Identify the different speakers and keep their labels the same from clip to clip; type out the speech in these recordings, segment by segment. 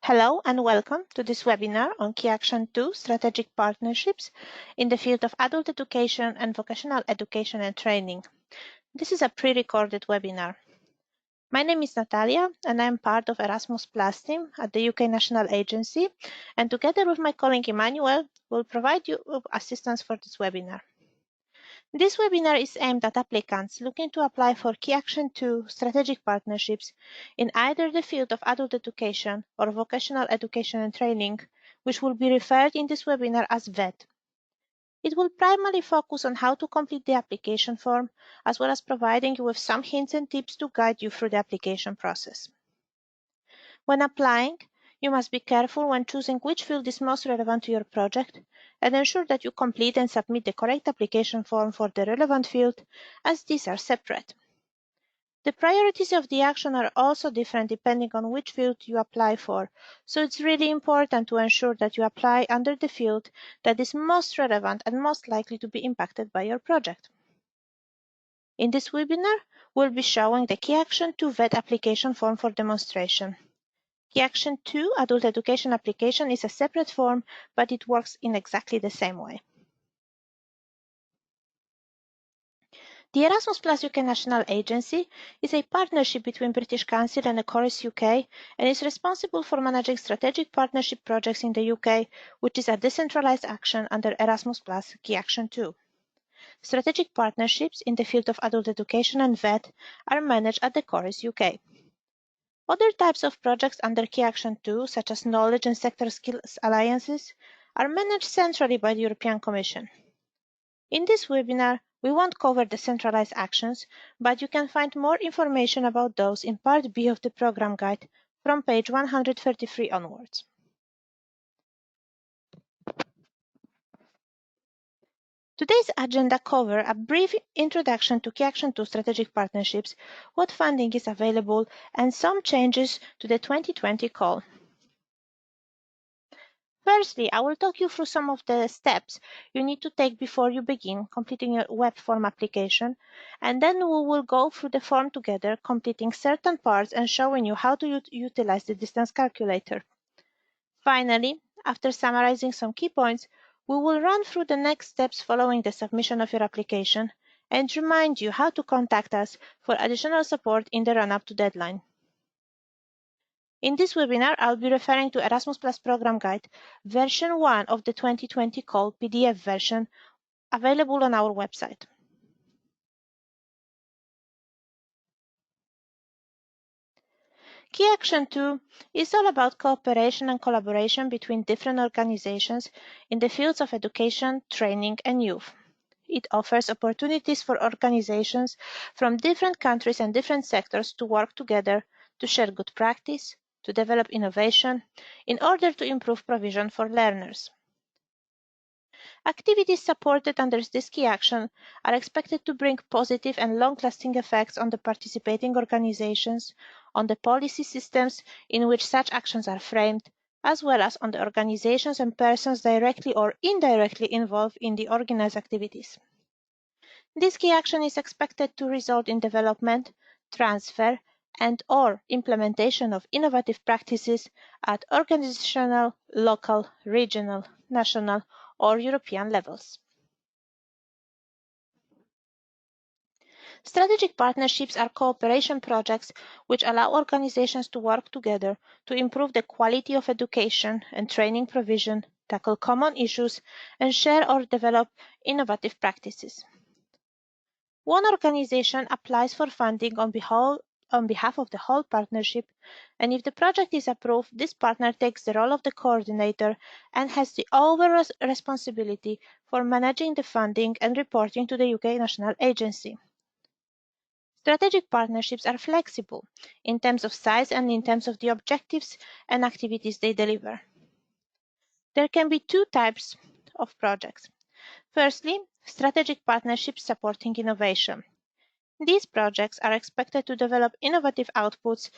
Speaker 1: Hello and welcome to this webinar on Key Action 2 Strategic Partnerships in the field of adult education and vocational education and training. This is a pre-recorded webinar. My name is Natalia and I am part of Erasmus Plus team at the UK National Agency, and together with my colleague Emmanuel, will provide you with assistance for this webinar. This webinar is aimed at applicants looking to apply for Key Action 2 strategic partnerships in either the field of adult education or vocational education and training, which will be referred in this webinar as VET. It will primarily focus on how to complete the application form, as well as providing you with some hints and tips to guide you through the application process. When applying, you must be careful when choosing which field is most relevant to your project, and ensure that you complete and submit the correct application form for the relevant field, as these are separate. The priorities of the action are also different depending on which field you apply for, so it's really important to ensure that you apply under the field that is most relevant and most likely to be impacted by your project. In this webinar, we'll be showing the Key Action 2 VET application form for demonstration. Key Action 2 Adult Education application is a separate form, but it works in exactly the same way. The Erasmus Plus UK National Agency is a partnership between British Council and Chorus UK, and is responsible for managing strategic partnership projects in the UK, which is a decentralized action under Erasmus Plus Key Action 2. Strategic partnerships in the field of adult education and VET are managed at the Chorus UK. Other types of projects under Key Action 2, such as knowledge and sector skills alliances, are managed centrally by the European Commission. In this webinar, we won't cover the centralized actions, but you can find more information about those in Part B of the program guide from page 133 onwards. Today's agenda covers a brief introduction to Key Action 2 strategic partnerships, what funding is available, and some changes to the 2020 call. Firstly, I will talk you through some of the steps you need to take before you begin completing your webForm application, and then we will go through the form together, completing certain parts and showing you how to utilize the distance calculator. Finally, after summarizing some key points, we will run through the next steps following the submission of your application and remind you how to contact us for additional support in the run-up to deadline. In this webinar, I'll be referring to Erasmus Plus Program Guide, version 1 of the 2020 call PDF version, available on our website. Key Action 2 is all about cooperation and collaboration between different organizations in the fields of education, training, and youth. It offers opportunities for organizations from different countries and different sectors to work together to share good practice, to develop innovation, in order to improve provision for learners. Activities supported under this key action are expected to bring positive and long-lasting effects on the participating organizations, on the policy systems in which such actions are framed, as well as on the organizations and persons directly or indirectly involved in the organized activities. This key action is expected to result in development, transfer, and/or implementation of innovative practices at organizational, local, regional, national, or European levels. Strategic partnerships are cooperation projects which allow organizations to work together to improve the quality of education and training provision, tackle common issues, and share or develop innovative practices. One organization applies for funding on behalf of the whole partnership, and if the project is approved, this partner takes the role of the coordinator and has the overall responsibility for managing the funding and reporting to the UK National Agency. Strategic partnerships are flexible in terms of size and in terms of the objectives and activities they deliver. There can be two types of projects. Firstly, strategic partnerships supporting innovation. These projects are expected to develop innovative outputs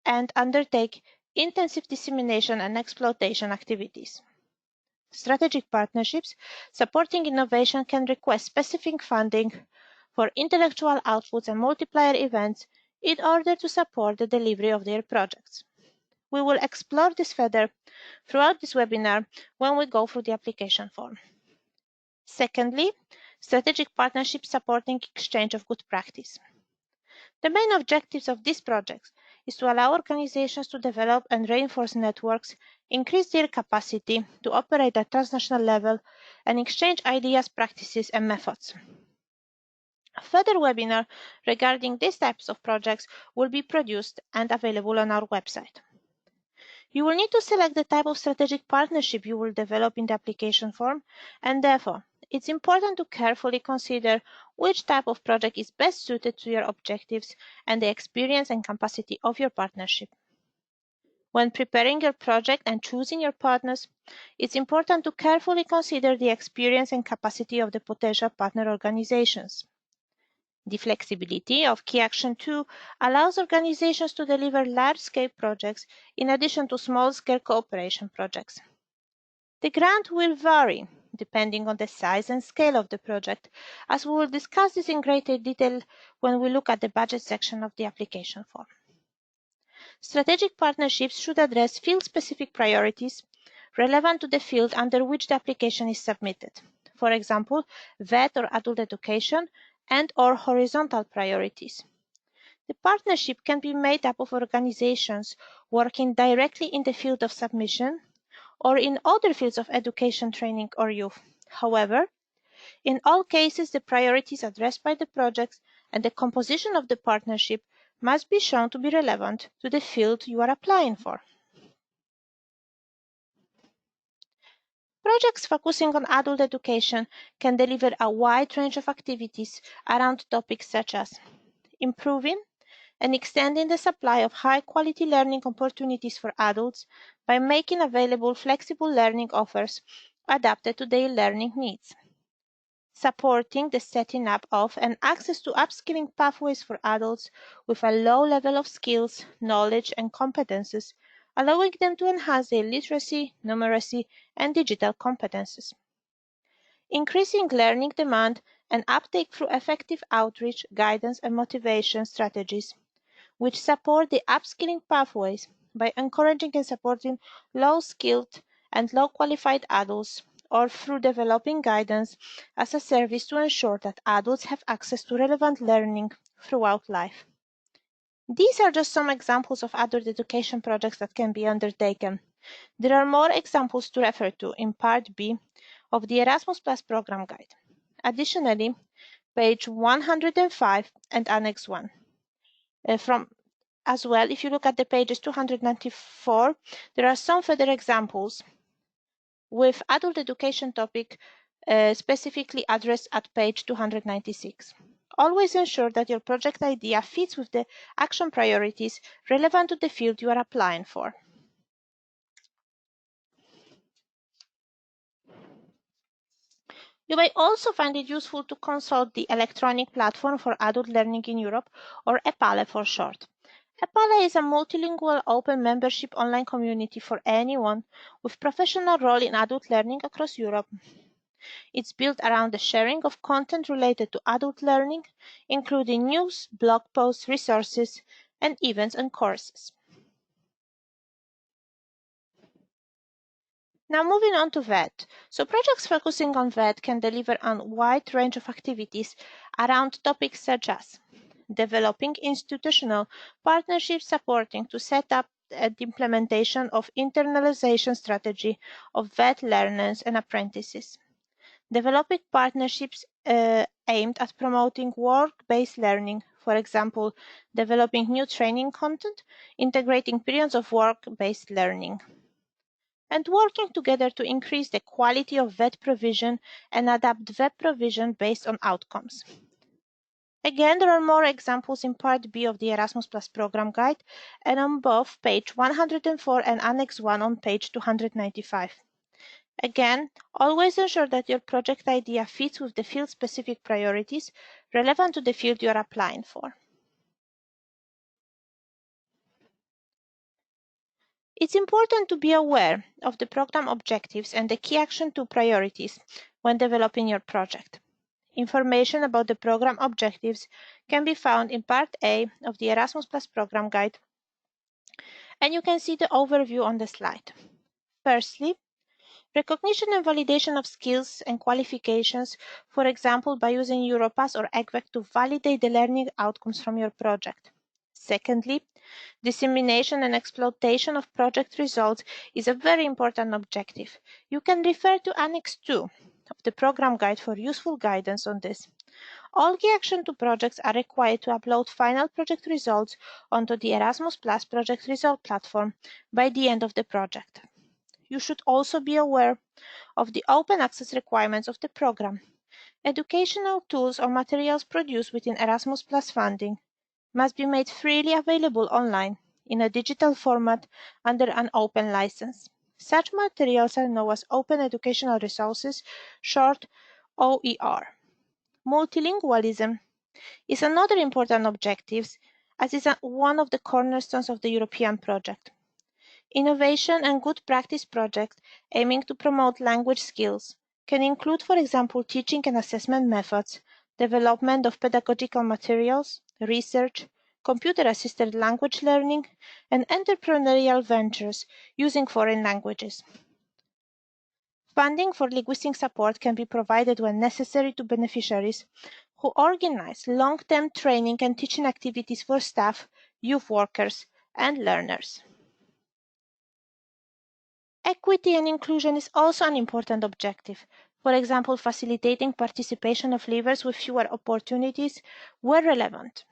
Speaker 1: and undertake intensive dissemination and exploitation activities. Strategic partnerships supporting innovation can request specific funding for intellectual outputs and multiplier events in order to support the delivery of their projects. We will explore this further throughout this webinar when we go through the application form. Secondly, strategic partnerships supporting exchange of good practice. The main objectives of these projects is to allow organizations to develop and reinforce networks, increase their capacity to operate at transnational level, and exchange ideas, practices, and methods. A further webinar regarding these types of projects will be produced and available on our website. You will need to select the type of strategic partnership you will develop in the application form, and therefore, it's important to carefully consider which type of project is best suited to your objectives and the experience and capacity of your partnership. When preparing your project and choosing your partners, it's important to carefully consider the experience and capacity of the potential partner organizations. The flexibility of Key Action 2 allows organizations to deliver large-scale projects in addition to small-scale cooperation projects. The grant will vary depending on the size and scale of the project, as we will discuss this in greater detail when we look at the budget section of the application form. Strategic partnerships should address field-specific priorities relevant to the field under which the application is submitted. For example, VET or adult education and/or horizontal priorities. The partnership can be made up of organizations working directly in the field of submission or in other fields of education, training, or youth. However, in all cases, the priorities addressed by the projects and the composition of the partnership must be shown to be relevant to the field you are applying for. Projects focusing on adult education can deliver a wide range of activities around topics such as improving and extending the supply of high-quality learning opportunities for adults by making available flexible learning offers adapted to their learning needs, supporting the setting up of and access to upskilling pathways for adults with a low level of skills, knowledge, and competences, allowing them to enhance their literacy, numeracy, and digital competences. Increasing learning demand and uptake through effective outreach, guidance, and motivation strategies, which support the upskilling pathways by encouraging and supporting low-skilled and low-qualified adults, or through developing guidance as a service to ensure that adults have access to relevant learning throughout life. These are just some examples of adult education projects that can be undertaken. There are more examples to refer to in Part B of the Erasmus Plus Program Guide. Additionally, page 105 and Annex 1. As well, if you look at the pages 294, there are some further examples with adult education topic specifically addressed at page 296. Always ensure that your project idea fits with the action priorities relevant to the field you are applying for. You may also find it useful to consult the Electronic Platform for Adult Learning in Europe, or EPALE for short. EPALE is a multilingual open membership online community for anyone with professional role in adult learning across Europe. It's built around the sharing of content related to adult learning, including news, blog posts, resources, and events and courses. Now moving on to VET. So projects focusing on VET can deliver a wide range of activities around topics such as developing institutional partnerships supporting to set up the implementation of internalization strategy of VET learners and apprentices, developing partnerships aimed at promoting work-based learning, for example, developing new training content, integrating periods of work-based learning, and working together to increase the quality of VET provision and adapt VET provision based on outcomes. Again, there are more examples in Part B of the Erasmus Plus Program Guide and on both page 104 and Annex 1 on page 295. Again, always ensure that your project idea fits with the field-specific priorities relevant to the field you are applying for. It's important to be aware of the program objectives and the Key Action 2 priorities when developing your project. Information about the program objectives can be found in Part A of the Erasmus Plus Program Guide And you can see the overview on the slide. Firstly, recognition and validation of skills and qualifications, for example, by using Europass or EGVEC to validate the learning outcomes from your project. Secondly, dissemination and exploitation of project results is a very important objective. You can refer to Annex 2 of the program guide for useful guidance on this. All Key Action 2 projects are required to upload final project results onto the Erasmus Plus project result platform by the end of the project. You should also be aware of the open access requirements of the program. Educational tools or materials produced within Erasmus Plus funding must be made freely available online in a digital format under an open license. Such materials are known as Open Educational Resources, short OER. Multilingualism is another important objective, as is one of the cornerstones of the European project. Innovation and good practice projects aiming to promote language skills can include, for example, teaching and assessment methods, development of pedagogical materials, research, computer-assisted language learning, and entrepreneurial ventures using foreign languages. Funding for linguistic support can be provided when necessary to beneficiaries who organize long-term training and teaching activities for staff, youth workers, and learners. Equity and inclusion is also an important objective. For example, facilitating participation of leavers with fewer opportunities where relevant.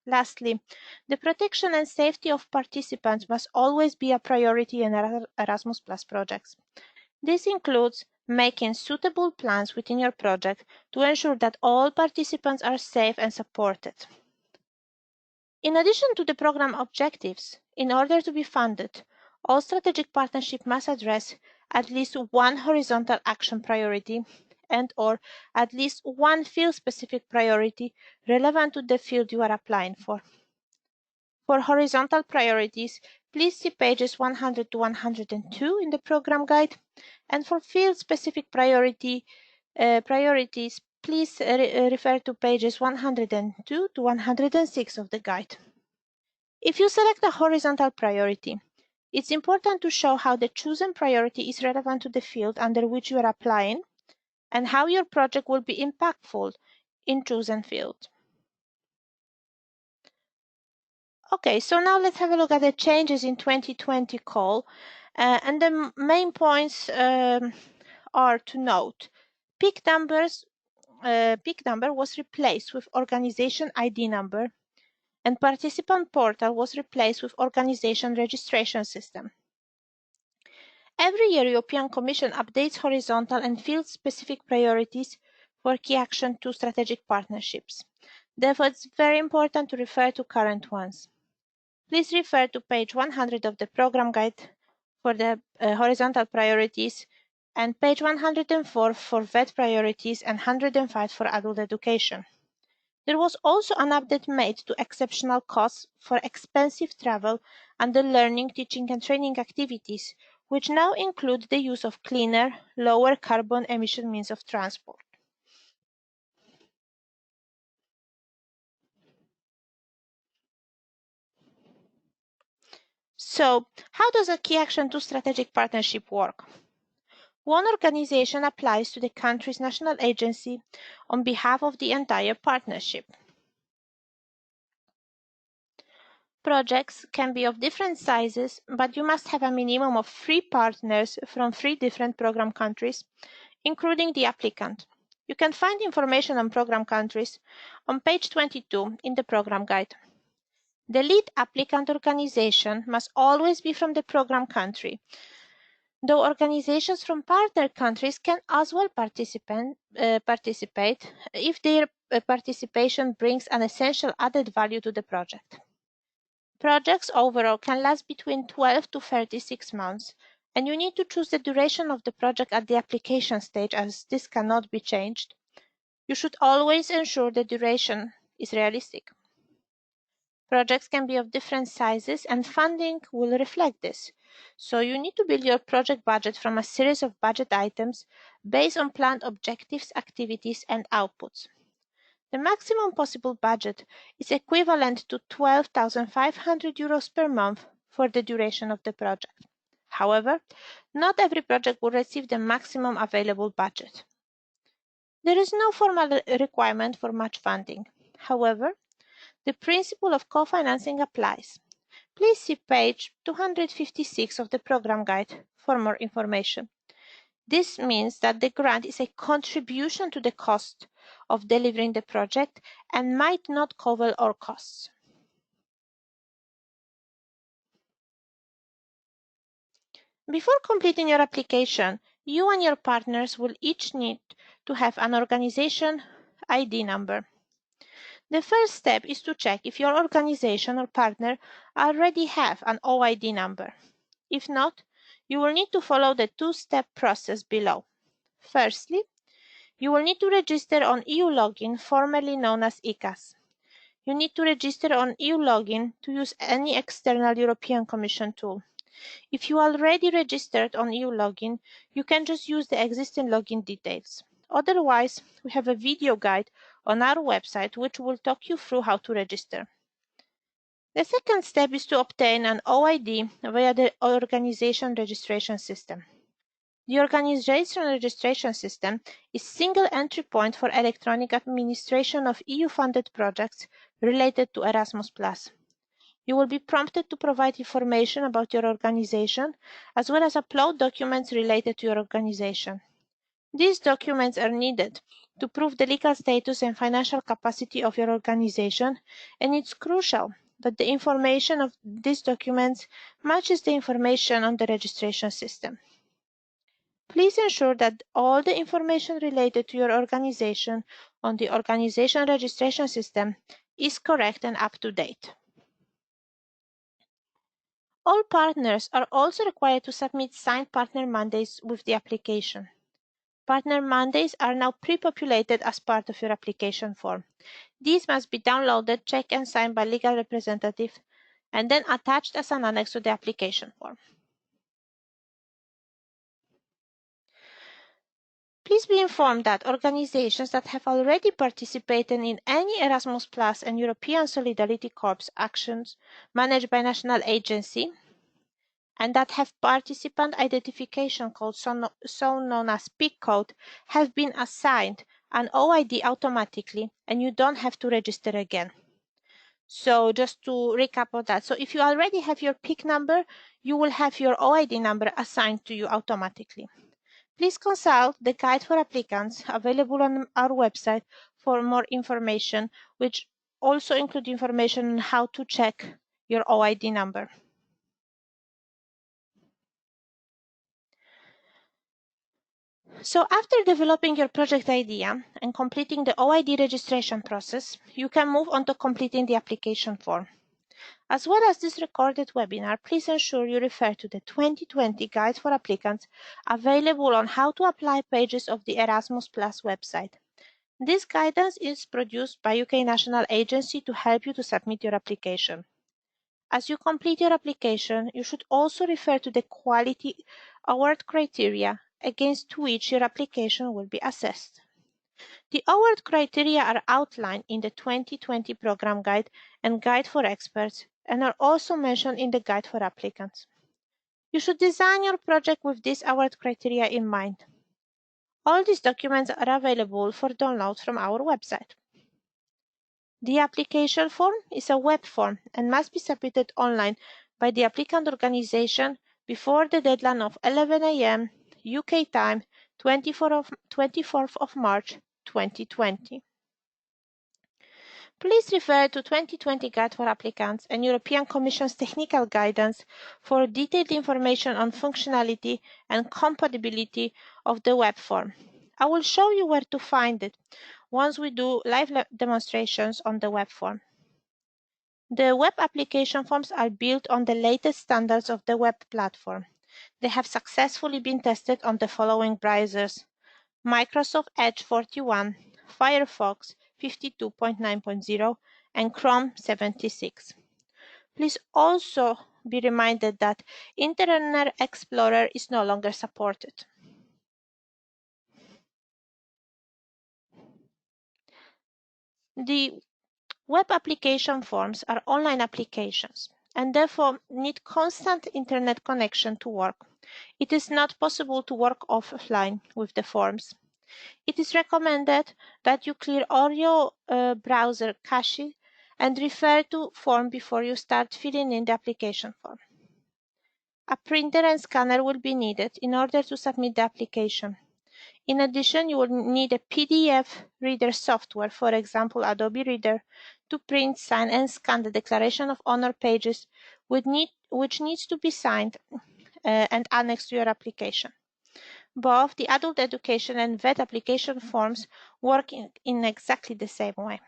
Speaker 1: Lastly, the protection and safety of participants must always be a priority in Erasmus Plus projects. This includes making suitable plans within your project to ensure that all participants are safe and supported. In addition to the program objectives, in order to be funded, all strategic partnerships must address at least one horizontal action priority and/or at least one field-specific priority relevant to the field you are applying for. For horizontal priorities, please see pages 100 to 102 in the program guide, and for field-specific priorities, please refer to pages 102 to 106 of the guide. If you select a horizontal priority, it's important to show how the chosen priority is relevant to the field under which you are applying and how your project will be impactful in chosen field. Okay, so now let's have a look at the changes in 2020 call. And the main points are to note. Peak number was replaced with organization ID number, and participant portal was replaced with organization registration system. Every year, European Commission updates horizontal and field-specific priorities for Key Action 2 strategic partnerships. Therefore, it's very important to refer to current ones. Please refer to page 100 of the program guide for the horizontal priorities and page 104 for VET priorities and 105 for adult education. There was also an update made to exceptional costs for expensive travel under learning, teaching and training activities, which now include the use of cleaner, lower carbon emission means of transport. So, how does a Key Action 2 strategic partnership work? One organization applies to the country's national agency on behalf of the entire partnership. Projects can be of different sizes, but you must have a minimum of 3 partners from 3 different program countries, including the applicant. You can find information on program countries on page 22 in the program guide. The lead applicant organization must always be from the program country, though organizations from partner countries can as well participate if their participation brings an essential added value to the project. Projects overall can last between 12 to 36 months, and you need to choose the duration of the project at the application stage, as this cannot be changed. You should always ensure the duration is realistic. Projects can be of different sizes, and funding will reflect this. So you need to build your project budget from a series of budget items based on planned objectives, activities, and outputs. The maximum possible budget is equivalent to 12,500 euros per month for the duration of the project. However, not every project will receive the maximum available budget. There is no formal requirement for match funding. However, the principle of co-financing applies. Please see page 256 of the program guide for more information. This means that the grant is a contribution to the cost of delivering the project and might not cover all costs. Before completing your application, you and your partners will each need to have an organization ID number. The first step is to check if your organization or partner already have an OID number. If not, you will need to follow the two-step process below. Firstly, you will need to register on EU Login, formerly known as ECAS. You need to register on EU Login to use any external European Commission tool. If you already registered on EU Login, you can just use the existing login details. Otherwise, we have a video guide on our website which will talk you through how to register. The second step is to obtain an OID via the Organization Registration System. The Organization Registration System is a single entry point for electronic administration of EU-funded projects related to Erasmus+. You will be prompted to provide information about your organization, as well as upload documents related to your organization. These documents are needed to prove the legal status and financial capacity of your organization, and it's crucial that the information of these documents matches the information on the registration system. Please ensure that all the information related to your organization on the Organization Registration System is correct and up to date. All partners are also required to submit signed partner mandates with the application. Partner mandates are now pre-populated as part of your application form. These must be downloaded, checked and signed by legal representative, and then attached as an annex to the application form. Please be informed that organizations that have already participated in any Erasmus Plus and European Solidarity Corps actions managed by national agency and that have participant identification codes, so known as PIC code, have been assigned an OID automatically, and you don't have to register again. So just to recap on that, so if you already have your PIC number, you will have your OID number assigned to you automatically. Please consult the guide for applicants available on our website for more information, which also include information on how to check your OID number. So after developing your project idea and completing the OID registration process, you can move on to completing the application form. As well as this recorded webinar, please ensure you refer to the 2020 Guide for Applicants available on how to apply pages of the Erasmus Plus website. This guidance is produced by UK National Agency to help you to submit your application. As you complete your application, you should also refer to the quality award criteria against which your application will be assessed. The award criteria are outlined in the 2020 Program Guide and Guide for Experts and are also mentioned in the Guide for Applicants. You should design your project with these award criteria in mind. All these documents are available for download from our website. The application form is a web form and must be submitted online by the applicant organization before the deadline of 11 a.m. UK time, 24th of March 2020. Please refer to 2020 Guide for Applicants and European Commission's technical guidance for detailed information on functionality and compatibility of the web form. I will show you where to find it once we do live demonstrations on the web form. The web application forms are built on the latest standards of the web platform. They have successfully been tested on the following browsers: Microsoft Edge 41, Firefox 52.9.0, and Chrome 76. Please also be reminded that Internet Explorer is no longer supported. The web application forms are online applications. and therefore need constant internet connection to work. It is not possible to work offline with the forms. It is recommended that you clear all your browser cache and refer to form before you start filling in the application form. A printer and scanner will be needed in order to submit the application. In addition, you will need a PDF reader software, for example, Adobe Reader, to print, sign, and scan the Declaration of Honor pages, which needs to be signed and annexed to your application. Both the adult education and VET application forms work in exactly the same way.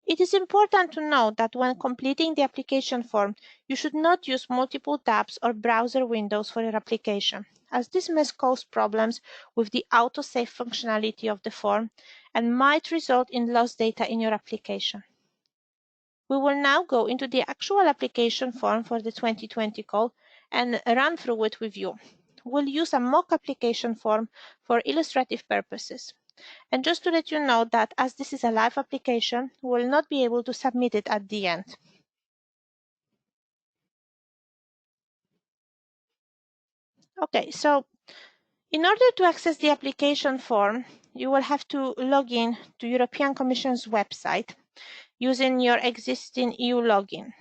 Speaker 1: It is important to note that when completing the application form, you should not use multiple tabs or browser windows for your application, as this may cause problems with the autosave functionality of the form and might result in lost data in your application. We will now go into the actual application form for the 2020 call and run through it with you. We'll use a mock application form for illustrative purposes. And just to let you know that as this is a live application, we will not be able to submit it at the end. Okay, so in order to access the application form, you will have to log in to European Commission's website using your existing EU login.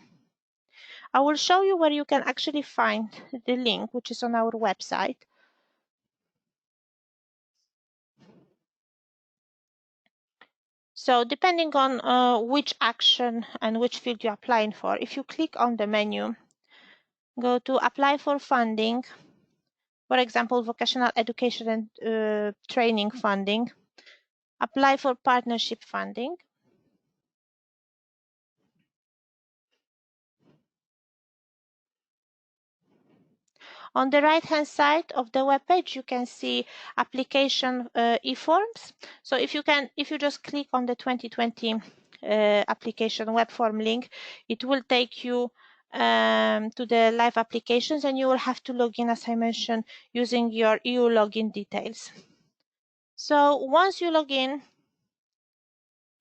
Speaker 1: I will show you where you can actually find the link, which is on our website. So depending on which action and which field you're applying for, if you click on the menu, go to apply for funding, for example, vocational education and training funding, apply for partnership funding. On the right-hand side of the web page, you can see application e-forms. So if you just click on the 2020 application web form link, it will take you to the live applications, and you will have to log in, as I mentioned, using your EU login details. So once you log in,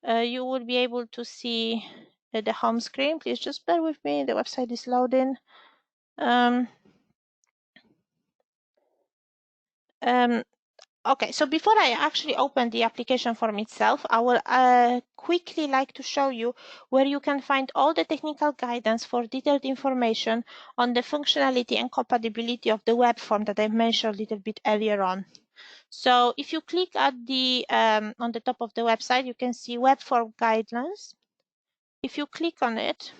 Speaker 1: you will be able to see the home screen. Please just bear with me. The website is loading. Okay, so before I actually open the application form itself, I will quickly like to show you where you can find all the technical guidance for detailed information on the functionality and compatibility of the web form that I mentioned a little bit earlier on. So if you click at the on the top of the website, you can see web form guidelines. If you click on it,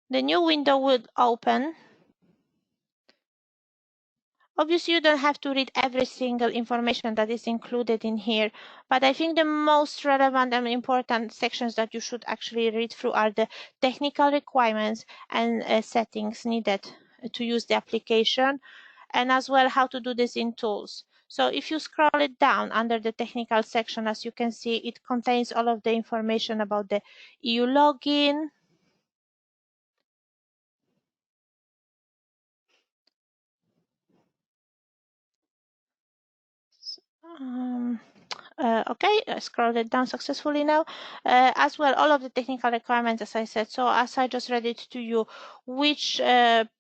Speaker 1: the new window will open. Obviously, you don't have to read every single information that is included in here, but I think the most relevant and important sections that you should actually read through are the technical requirements and settings needed to use the application, and as well how to do this in tools. So if you scroll it down under the technical section, as you can see, it contains all of the information about the EU login, okay, I scrolled it down successfully now. As well, all of the technical requirements, as I said. So as I just read it to you, which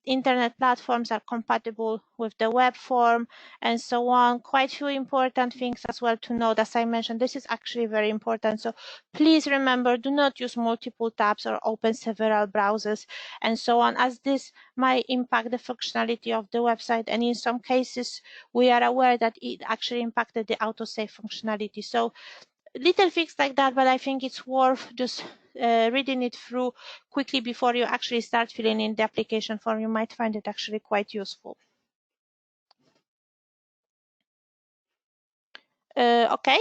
Speaker 1: internet platforms are compatible with the web form and so on. Quite few important things as well to note. As I mentioned, this is actually very important. So please remember, do not use multiple tabs or open several browsers and so on, as this might impact the functionality of the website. And in some cases, we are aware that it actually impacted the autosave functionality. So little things like that, but I think it's worth just reading it through quickly before you actually start filling in the application form. You might find it actually quite useful. Okay.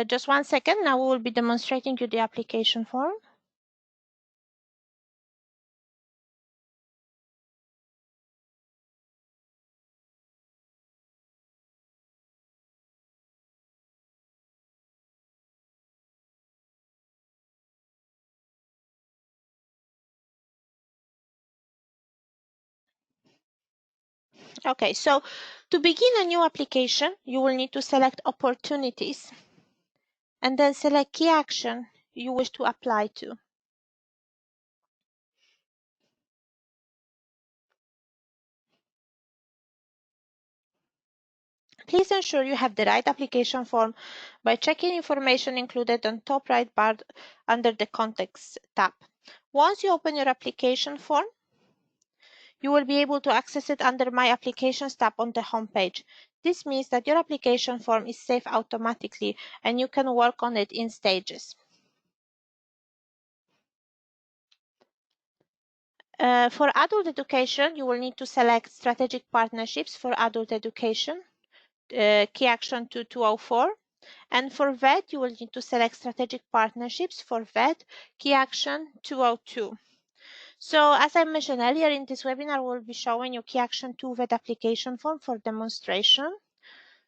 Speaker 1: Just 1 second. Now we will be demonstrating you the application form. Okay, so to begin a new application, you will need to select opportunities and then select key action you wish to apply to. Please ensure you have the right application form by checking information included on top right bar under the Context tab. Once you open your application form, you will be able to access it under My Applications tab on the home page. This means that your application form is saved automatically and you can work on it in stages. For adult education, you will need to select Strategic Partnerships for Adult Education, Key Action 2204. And for VET, you will need to select Strategic Partnerships for VET, Key Action 202. So as I mentioned earlier in this webinar, we'll be showing you Key Action 2 VET application form for demonstration.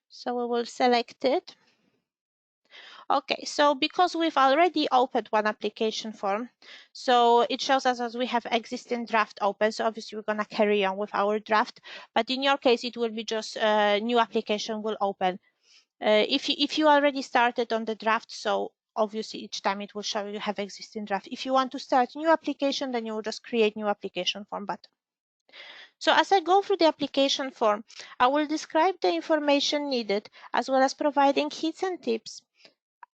Speaker 1: So we will select it. Okay, so because we've already opened one application form, so it shows us as we have existing draft open. So obviously we're gonna carry on with our draft, but in your case, it will be just a new application will open. If you already started on the draft, so obviously each time it will show you have existing draft. If you want to start new application, then you will just create new application form button. So as I go through the application form, I will describe the information needed as well as providing hints and tips.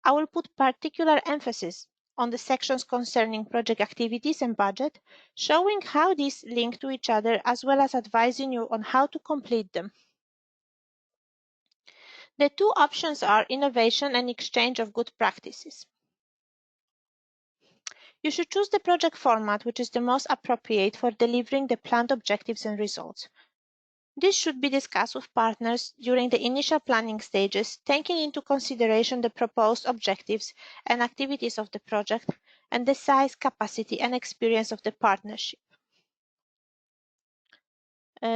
Speaker 1: I will put particular emphasis on the sections concerning project activities and budget, showing how these link to each other as well as advising you on how to complete them. The two options are innovation and exchange of good practices. You should choose the project format which is the most appropriate for delivering the planned objectives and results. This should be discussed with partners during the initial planning stages, taking into consideration the proposed objectives and activities of the project and the size, capacity, and experience of the partnership.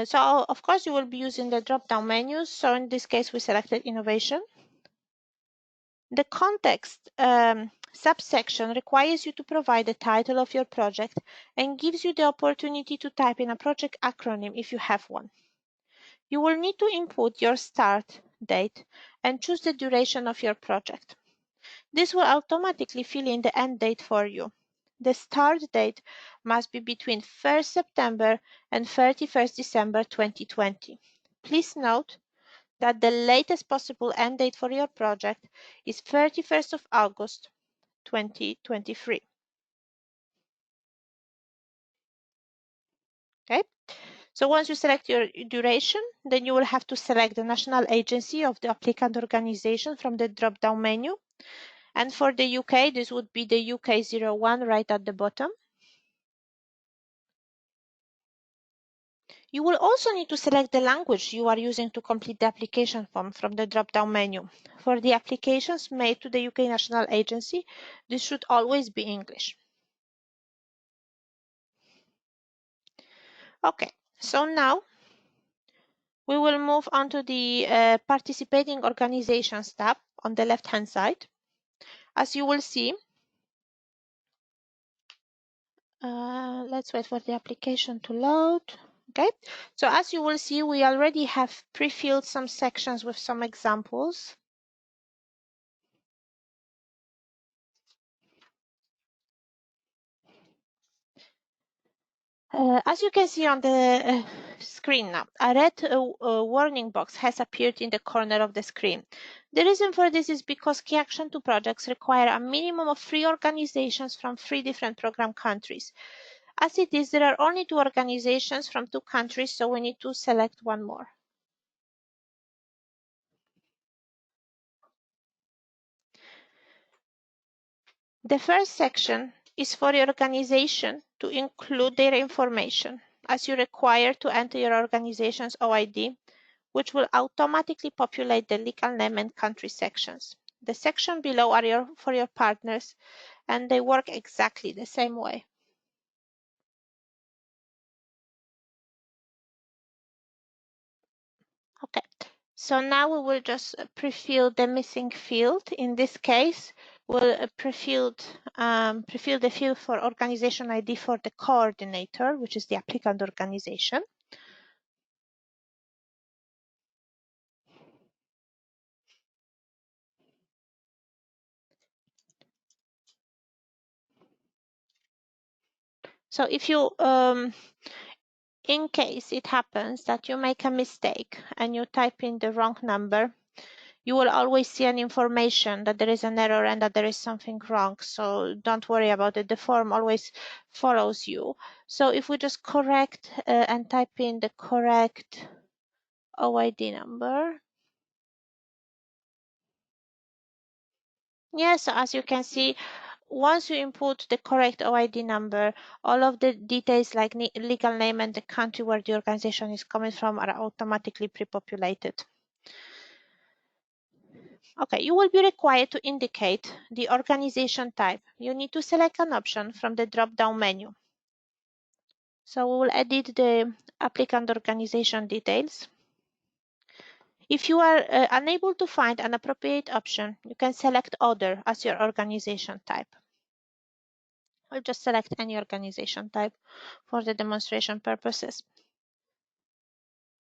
Speaker 1: So of course you will be using the drop-down menus. So in this case we selected innovation. The context subsection requires you to provide the title of your project and gives you the opportunity to type in a project acronym if you have one. You will need to input your start date and choose the duration of your project. This will automatically fill in the end date for you. The start date must be between 1st September and 31st December 2020. Please note that the latest possible end date for your project is 31st of August 2023. Okay, so once you select your duration, then you will have to select the national agency of the applicant organization from the drop-down menu. And for the UK, this would be the UK01 right at the bottom. You will also need to select the language you are using to complete the application form from the drop-down menu. For the applications made to the UK National Agency, this should always be English. Okay, so now we will move on to the participating organizations tab on the left-hand side. As you will see, let's wait for the application to load. Okay, so as you will see, we already have pre-filled some sections with some examples. As you can see on the screen now, a red warning box has appeared in the corner of the screen. The reason for this is because Key Action 2 projects require a minimum of 3 organizations from 3 different program countries. As it is, there are only 2 organizations from 2 countries, so we need to select one more. The first section is for your organization to include their information, as you require to enter your organization's OID, which will automatically populate the legal name and country sections. The section below are for your partners, and they work exactly the same way. Okay, so now we will just pre-fill the missing field. In this case, we'll pre-fill the field for organization ID for the coordinator, which is the applicant organization. So if you, in case it happens that you make a mistake and you type in the wrong number, you will always see an information that there is an error and that there is something wrong. So don't worry about it. The form always follows you. So if we just correct and type in the correct OID number. Yes, so as you can see, once you input the correct OID number, all of the details like legal name and the country where the organization is coming from are automatically pre-populated. Okay, you will be required to indicate the organization type. You need to select an option from the drop-down menu. So we will edit the applicant organization details. If you are unable to find an appropriate option, you can select Other as your organization type. I'll just select any organization type for the demonstration purposes.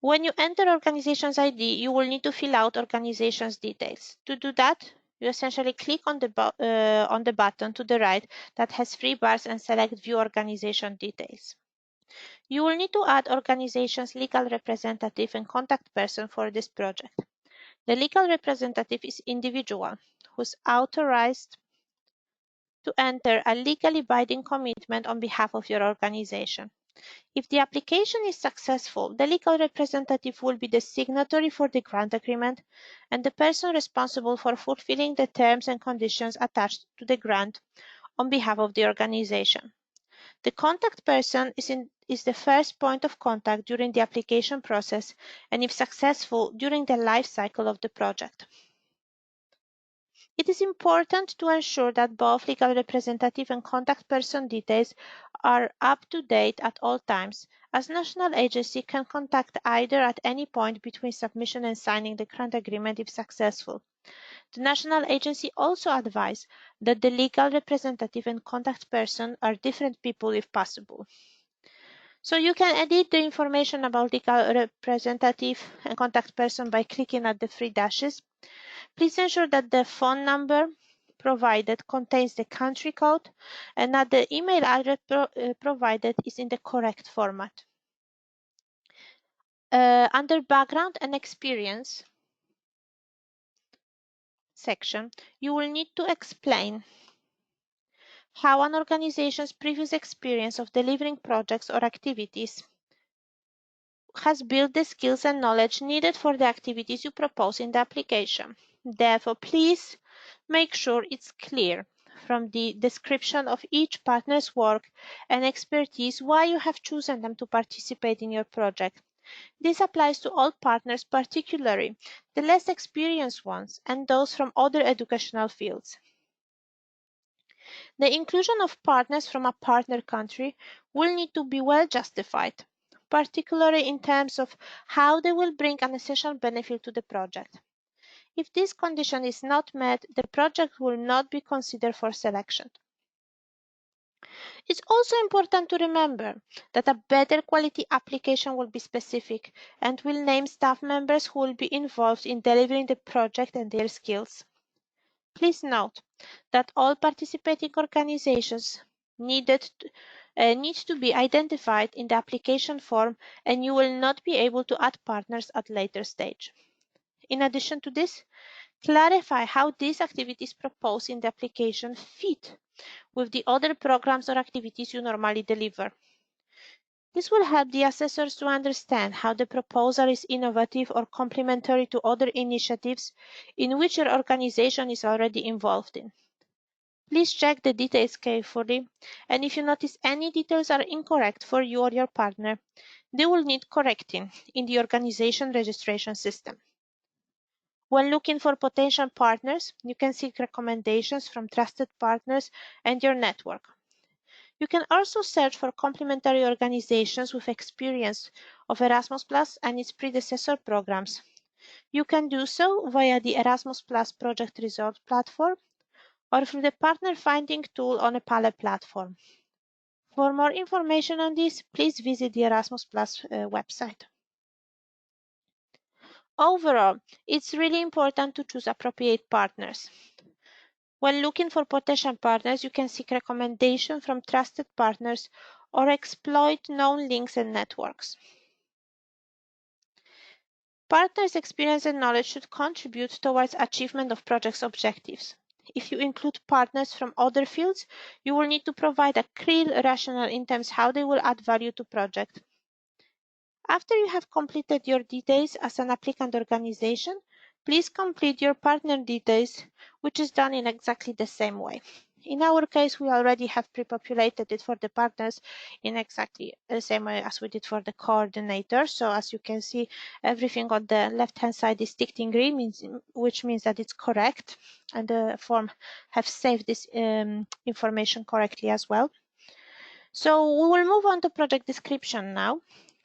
Speaker 1: When you enter organization's ID, you will need to fill out organization's details. To do that, you essentially click on the button to the right that has 3 bars and select View Organization Details. You will need to add organization's legal representative and contact person for this project. The legal representative is individual who's authorized to enter a legally binding commitment on behalf of your organization. If the application is successful, the legal representative will be the signatory for the grant agreement and the person responsible for fulfilling the terms and conditions attached to the grant on behalf of the organization. The contact person is the first point of contact during the application process and, if successful, during the life cycle of the project. It is important to ensure that both legal representative and contact person details are up to date at all times, as national agency can contact either at any point between submission and signing the grant agreement if successful. The national agency also advised that the legal representative and contact person are different people if possible. So you can edit the information about legal representative and contact person by clicking at the 3 dashes. Please ensure that the phone number provided contains the country code and that the email address provided is in the correct format. Under Background and Experience section, you will need to explain how an organization's previous experience of delivering projects or activities has built the skills and knowledge needed for the activities you propose in the application. Therefore, please make sure it's clear from the description of each partner's work and expertise why you have chosen them to participate in your project. This applies to all partners, particularly the less experienced ones and those from other educational fields. The inclusion of partners from a partner country will need to be well justified, particularly in terms of how they will bring an essential benefit to the project. If this condition is not met, the project will not be considered for selection. It's also important to remember that a better quality application will be specific and will name staff members who will be involved in delivering the project and their skills. Please note that all participating organizations need to be identified in the application form, and you will not be able to add partners at a later stage. In addition to this, clarify how these activities proposed in the application fit with the other programs or activities you normally deliver. This will help the assessors to understand how the proposal is innovative or complementary to other initiatives in which your organization is already involved in. Please check the details carefully, and if you notice any details are incorrect for you or your partner, they will need correcting in the organization registration system. When looking for potential partners, you can seek recommendations from trusted partners and your network. You can also search for complementary organizations with experience of Erasmus Plus and its predecessor programs. You can do so via the Erasmus Plus project result platform or through the partner finding tool on a Pale platform. For more information on this, please visit the Erasmus Plus website. Overall, it's really important to choose appropriate partners. When looking for potential partners, you can seek recommendations from trusted partners or exploit known links and networks. Partners' experience and knowledge should contribute towards achievement of project's objectives. If you include partners from other fields, you will need to provide a clear rationale in terms how they will add value to project. After you have completed your details as an applicant organization, please complete your partner details, which is done in exactly the same way. In our case, we already have pre-populated it for the partners in exactly the same way as we did for the coordinator. So as you can see, everything on the left-hand side is ticked in green, which means that it's correct, and the form have saved this information correctly as well. So we will move on to project description now.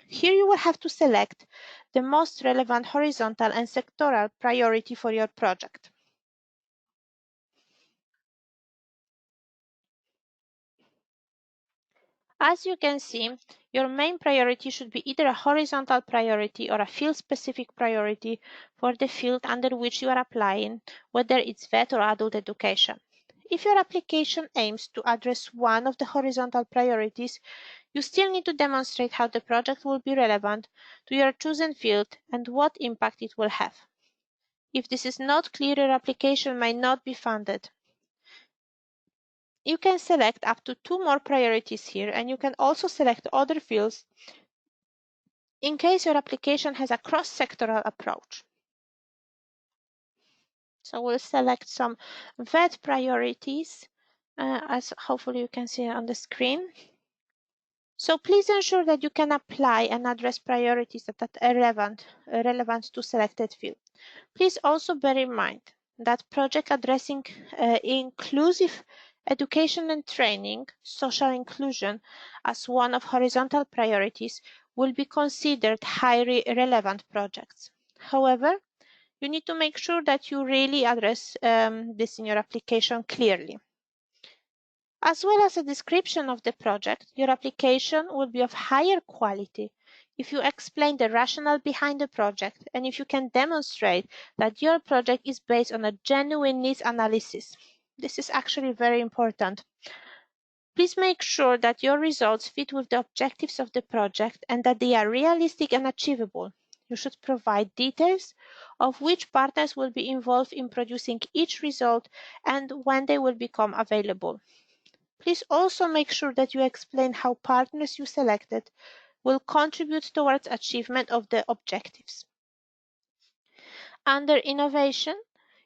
Speaker 1: Here you will have to select the most relevant horizontal and sectoral priority for your project. As you can see, your main priority should be either a horizontal priority or a field-specific priority for the field under which you are applying, whether it's VET or adult education. If your application aims to address one of the horizontal priorities, you still need to demonstrate how the project will be relevant to your chosen field and what impact it will have. If this is not clear, your application may not be funded. You can select up to 2 more priorities here, and you can also select other fields in case your application has a cross-sectoral approach. So we'll select some VET priorities, as hopefully you can see on the screen. So please ensure that you can apply and address priorities that are relevant to selected field. Please also bear in mind that project addressing inclusive education and training, social inclusion, as one of horizontal priorities will be considered highly relevant projects. However, you need to make sure that you really address this in your application clearly. As well as a description of the project, your application will be of higher quality if you explain the rationale behind the project and if you can demonstrate that your project is based on a genuine needs analysis. This is actually very important. Please make sure that your results fit with the objectives of the project and that they are realistic and achievable. You should provide details of which partners will be involved in producing each result and when they will become available. Please also make sure that you explain how partners you selected will contribute towards achievement of the objectives. Under innovation,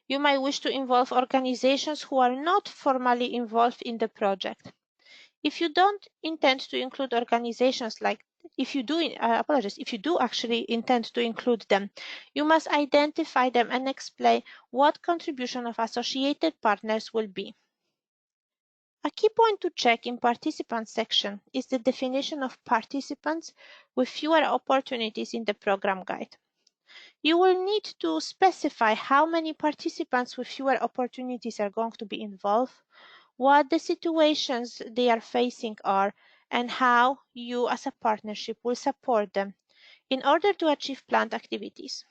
Speaker 1: you might wish to involve organizations who are not formally involved in the project. If you don't intend to include organizations like if you do actually intend to include them, you must identify them and explain what contribution of associated partners will be. A key point to check in participants section is the definition of participants with fewer opportunities in the program guide. You will need to specify how many participants with fewer opportunities are going to be involved, what the situations they are facing are, and how you as a partnership will support them in order to achieve planned activities.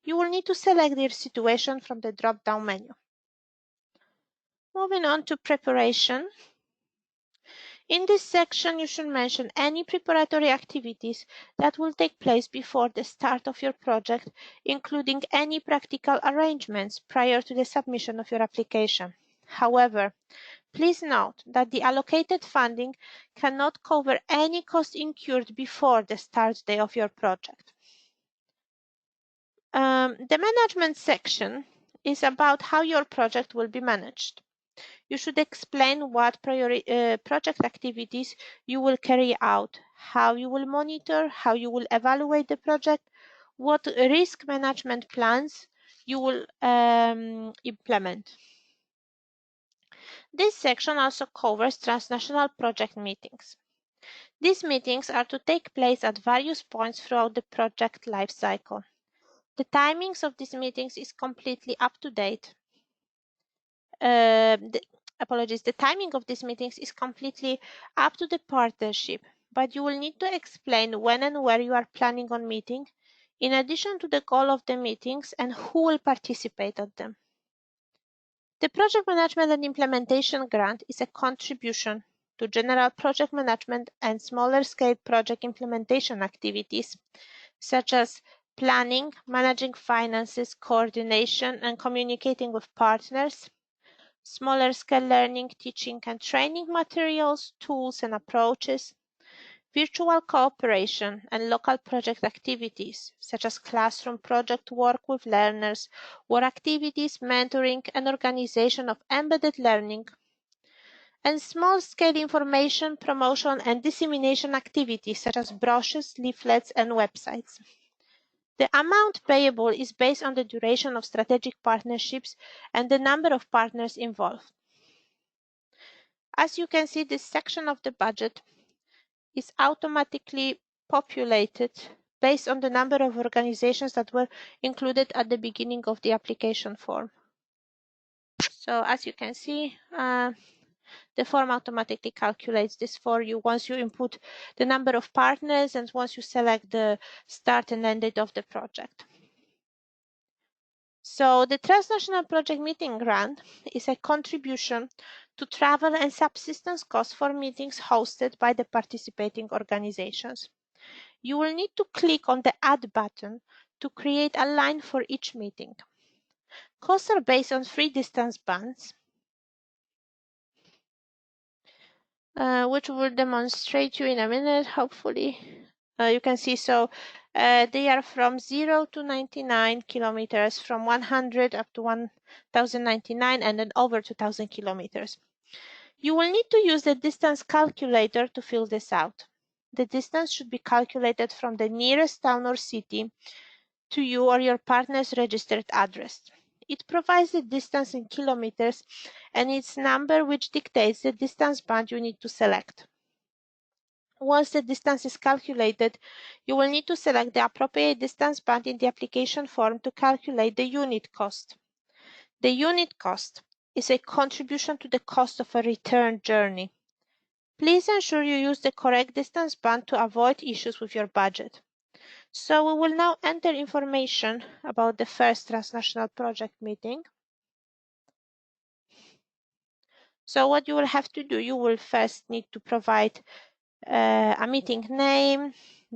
Speaker 1: You will need to select their situation from the drop-down menu. Moving on to preparation. In this section, you should mention any preparatory activities that will take place before the start of your project, including any practical arrangements prior to the submission of your application. However, please note that the allocated funding cannot cover any cost incurred before the start day of your project. The management section is about how your project will be managed. You should explain what project activities you will carry out, how you will monitor, how you will evaluate the project, what risk management plans you will implement. This section also covers transnational project meetings. These meetings are to take place at various points throughout the project lifecycle. The timings of these meetings is completely up to date. The timing of these meetings is completely up to the partnership, but you will need to explain when and where you are planning on meeting, in addition to the goal of the meetings and who will participate at them. The Project Management and Implementation Grant is a contribution to general project management and smaller scale project implementation activities, such as planning, managing finances, coordination, and communicating with partners, smaller scale learning, teaching and training materials, tools and approaches, virtual cooperation and local project activities, such as classroom project work with learners, or activities, mentoring, and organization of embedded learning, and small-scale information, promotion, and dissemination activities, such as brochures, leaflets, and websites. The amount payable is based on the duration of strategic partnerships and the number of partners involved. As you can see, this section of the budget is automatically populated based on the number of organizations that were included at the beginning of the application form. So as you can see, the form automatically calculates this for you once you input the number of partners and once you select the start and end date of the project. So the Transnational Project Meeting Grant is a contribution to travel and subsistence costs for meetings hosted by the participating organizations. You will need to click on the Add button to create a line for each meeting. Costs are based on 3 distance bands, which will demonstrate you in a minute, hopefully. You can see, so they are from 0 to 99 kilometers, from 100 up to 1099, and then over 2000 kilometers. You will need to use the distance calculator to fill this out. The distance should be calculated from the nearest town or city to you or your partner's registered address. It provides the distance in kilometers and its number, which dictates the distance band you need to select. Once the distance is calculated, you will need to select the appropriate distance band in the application form to calculate the unit cost. The unit cost is a contribution to the cost of a return journey. Please ensure you use the correct distance band to avoid issues with your budget. So we will now enter information about the first transnational project meeting. So what you will have to do, you will first need to provide a meeting name,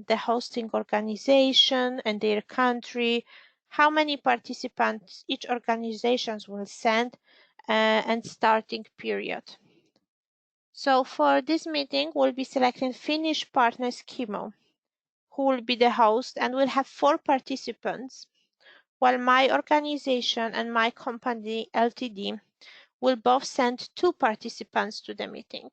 Speaker 1: the hosting organization and their country, how many participants each organization will send, and starting period. So for this meeting, we'll be selecting Finnish partner Skimo, who will be the host and will have 4 participants, while my organization and my company Ltd will both send 2 participants to the meeting.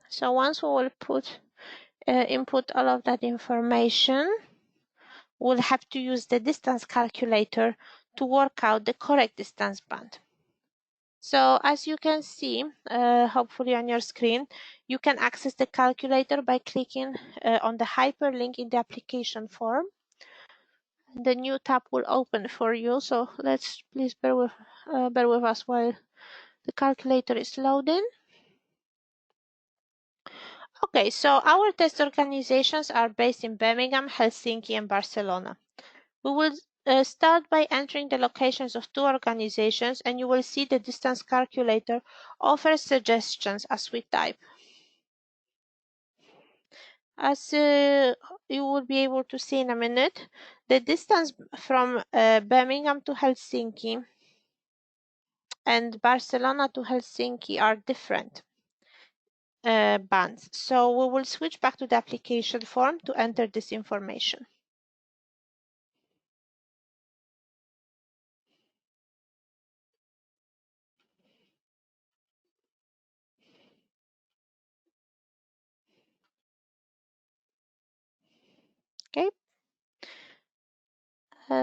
Speaker 1: So once we will input all of that information, we'll have to use the distance calculator to work out the correct distance band. So as you can see, hopefully on your screen, you can access the calculator by clicking on the hyperlink in the application form. The new tab will open for you, so please bear with us while the calculator is loading. Okay, so our test organizations are based in Birmingham, Helsinki, and Barcelona. We will start by entering the locations of 2 organizations, and you will see the distance calculator offers suggestions as we type. As you will be able to see in a minute, the distance from Birmingham to Helsinki and Barcelona to Helsinki are different bands. So we will switch back to the application form to enter this information. Okay.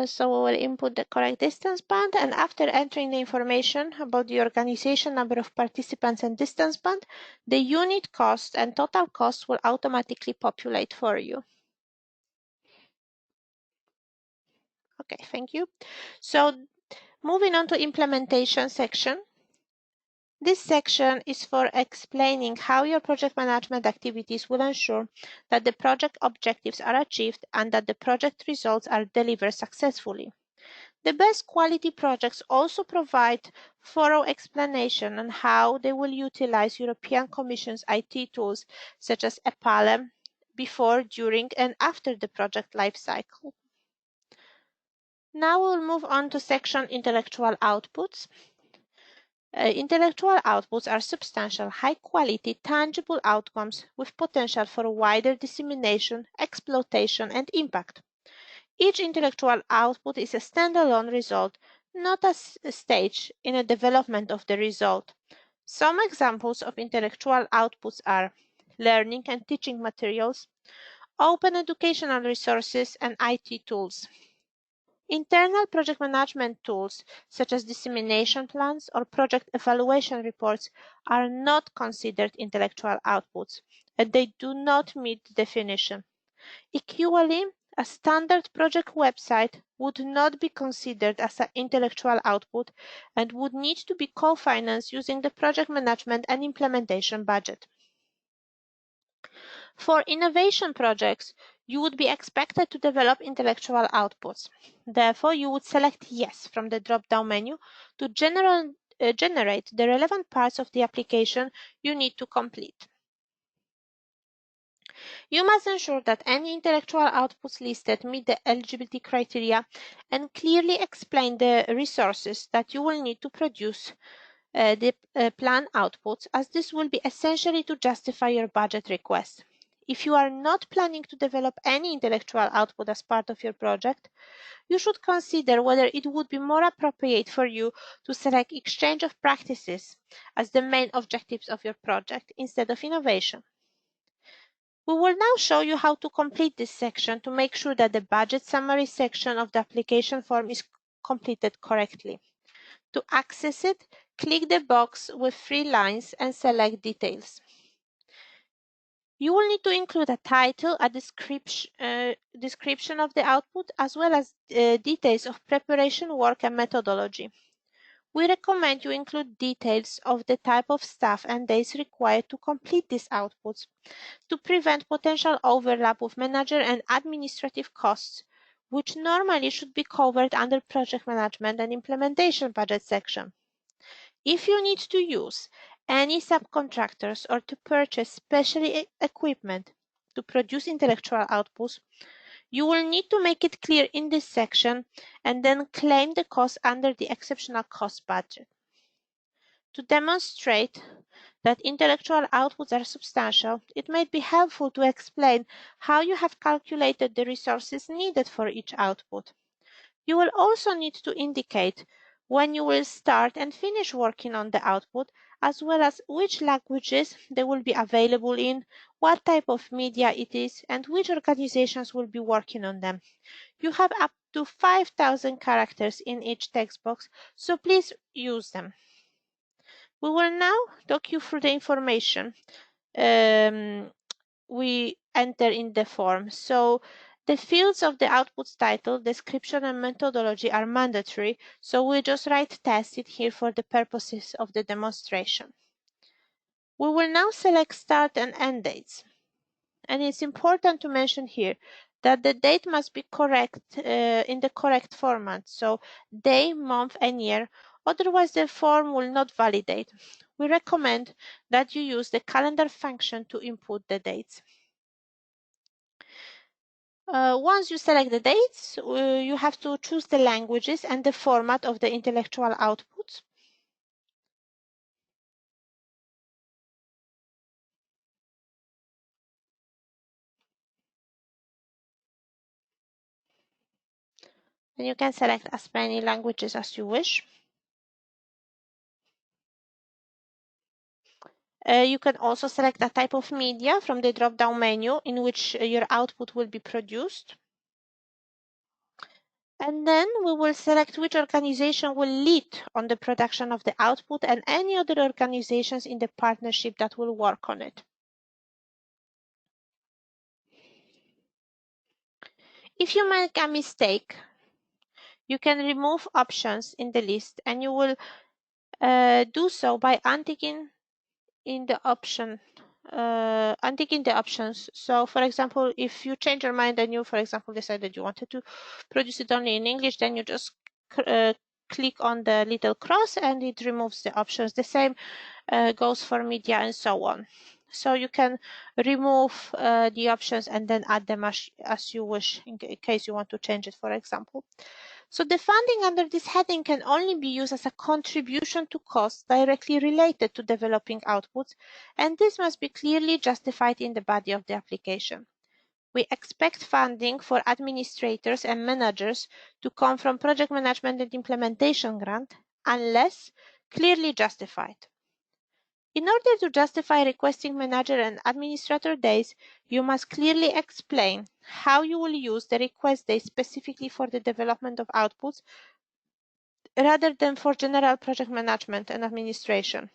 Speaker 1: So we will input the correct distance band, and after entering the information about the organization, number of participants, and distance band, the unit cost and total cost will automatically populate for you. Okay, thank you. So moving on to implementation section. This section is for explaining how your project management activities will ensure that the project objectives are achieved and that the project results are delivered successfully. The best quality projects also provide thorough explanation on how they will utilize European Commission's IT tools such as EPALEM before, during, and after the project lifecycle. Now we'll move on to section Intellectual Outputs. Intellectual outputs are substantial, high-quality, tangible outcomes with potential for wider dissemination, exploitation, and impact. Each intellectual output is a standalone result, not a stage in a development of the result. Some examples of intellectual outputs are learning and teaching materials, open educational resources, and IT tools. Internal project management tools, such as dissemination plans or project evaluation reports, are not considered intellectual outputs, and they do not meet the definition. Equally, a standard project website would not be considered as an intellectual output and would need to be co-financed using the project management and implementation budget. For innovation projects, you would be expected to develop intellectual outputs. Therefore, you would select Yes from the drop-down menu to generate the relevant parts of the application you need to complete. You must ensure that any intellectual outputs listed meet the eligibility criteria and clearly explain the resources that you will need to produce the planned outputs, as this will be essentially to justify your budget request. If you are not planning to develop any intellectual output as part of your project, you should consider whether it would be more appropriate for you to select exchange of practices as the main objectives of your project instead of innovation. We will now show you how to complete this section to make sure that the budget summary section of the application form is completed correctly. To access it, click the box with 3 lines and select Details. You will need to include a title, a description of the output, as well as details of preparation work and methodology. We recommend you include details of the type of staff and days required to complete these outputs to prevent potential overlap with manager and administrative costs, which normally should be covered under project management and implementation budget section. If you need to use any subcontractors or to purchase special equipment to produce intellectual outputs, you will need to make it clear in this section and then claim the cost under the exceptional cost budget. To demonstrate that intellectual outputs are substantial, it might be helpful to explain how you have calculated the resources needed for each output. You will also need to indicate when you will start and finish working on the output, as well as which languages they will be available in, what type of media it is, and which organizations will be working on them. You have up to 5,000 characters in each text box, so please use them. We will now talk you through the information we enter in the form. So the fields of the output's title, description, and methodology are mandatory, so we just write test it here for the purposes of the demonstration. We will now select start and end dates. And it's important to mention here that the date must be correct in the correct format, so day, month, and year, otherwise the form will not validate. We recommend that you use the calendar function to input the dates. Once you select the dates, you have to choose the languages and the format of the intellectual outputs. And you can select as many languages as you wish. You can also select a type of media from the drop-down menu in which your output will be produced. And then we will select which organization will lead on the production of the output and any other organizations in the partnership that will work on it. If you make a mistake, you can remove options in the list, and you will do so by unticking the options. So for example, if you change your mind and you, for example, decide that you wanted to produce it only in English, then you just click on the little cross and it removes the options. The same goes for media and so on. So you can remove the options and then add them as you wish in case you want to change it, for example. So the funding under this heading can only be used as a contribution to costs directly related to developing outputs, and this must be clearly justified in the body of the application. We expect funding for administrators and managers to come from project management and implementation grant unless clearly justified. In order to justify requesting manager and administrator days, you must clearly explain how you will use the request days specifically for the development of outputs rather than for general project management and administration.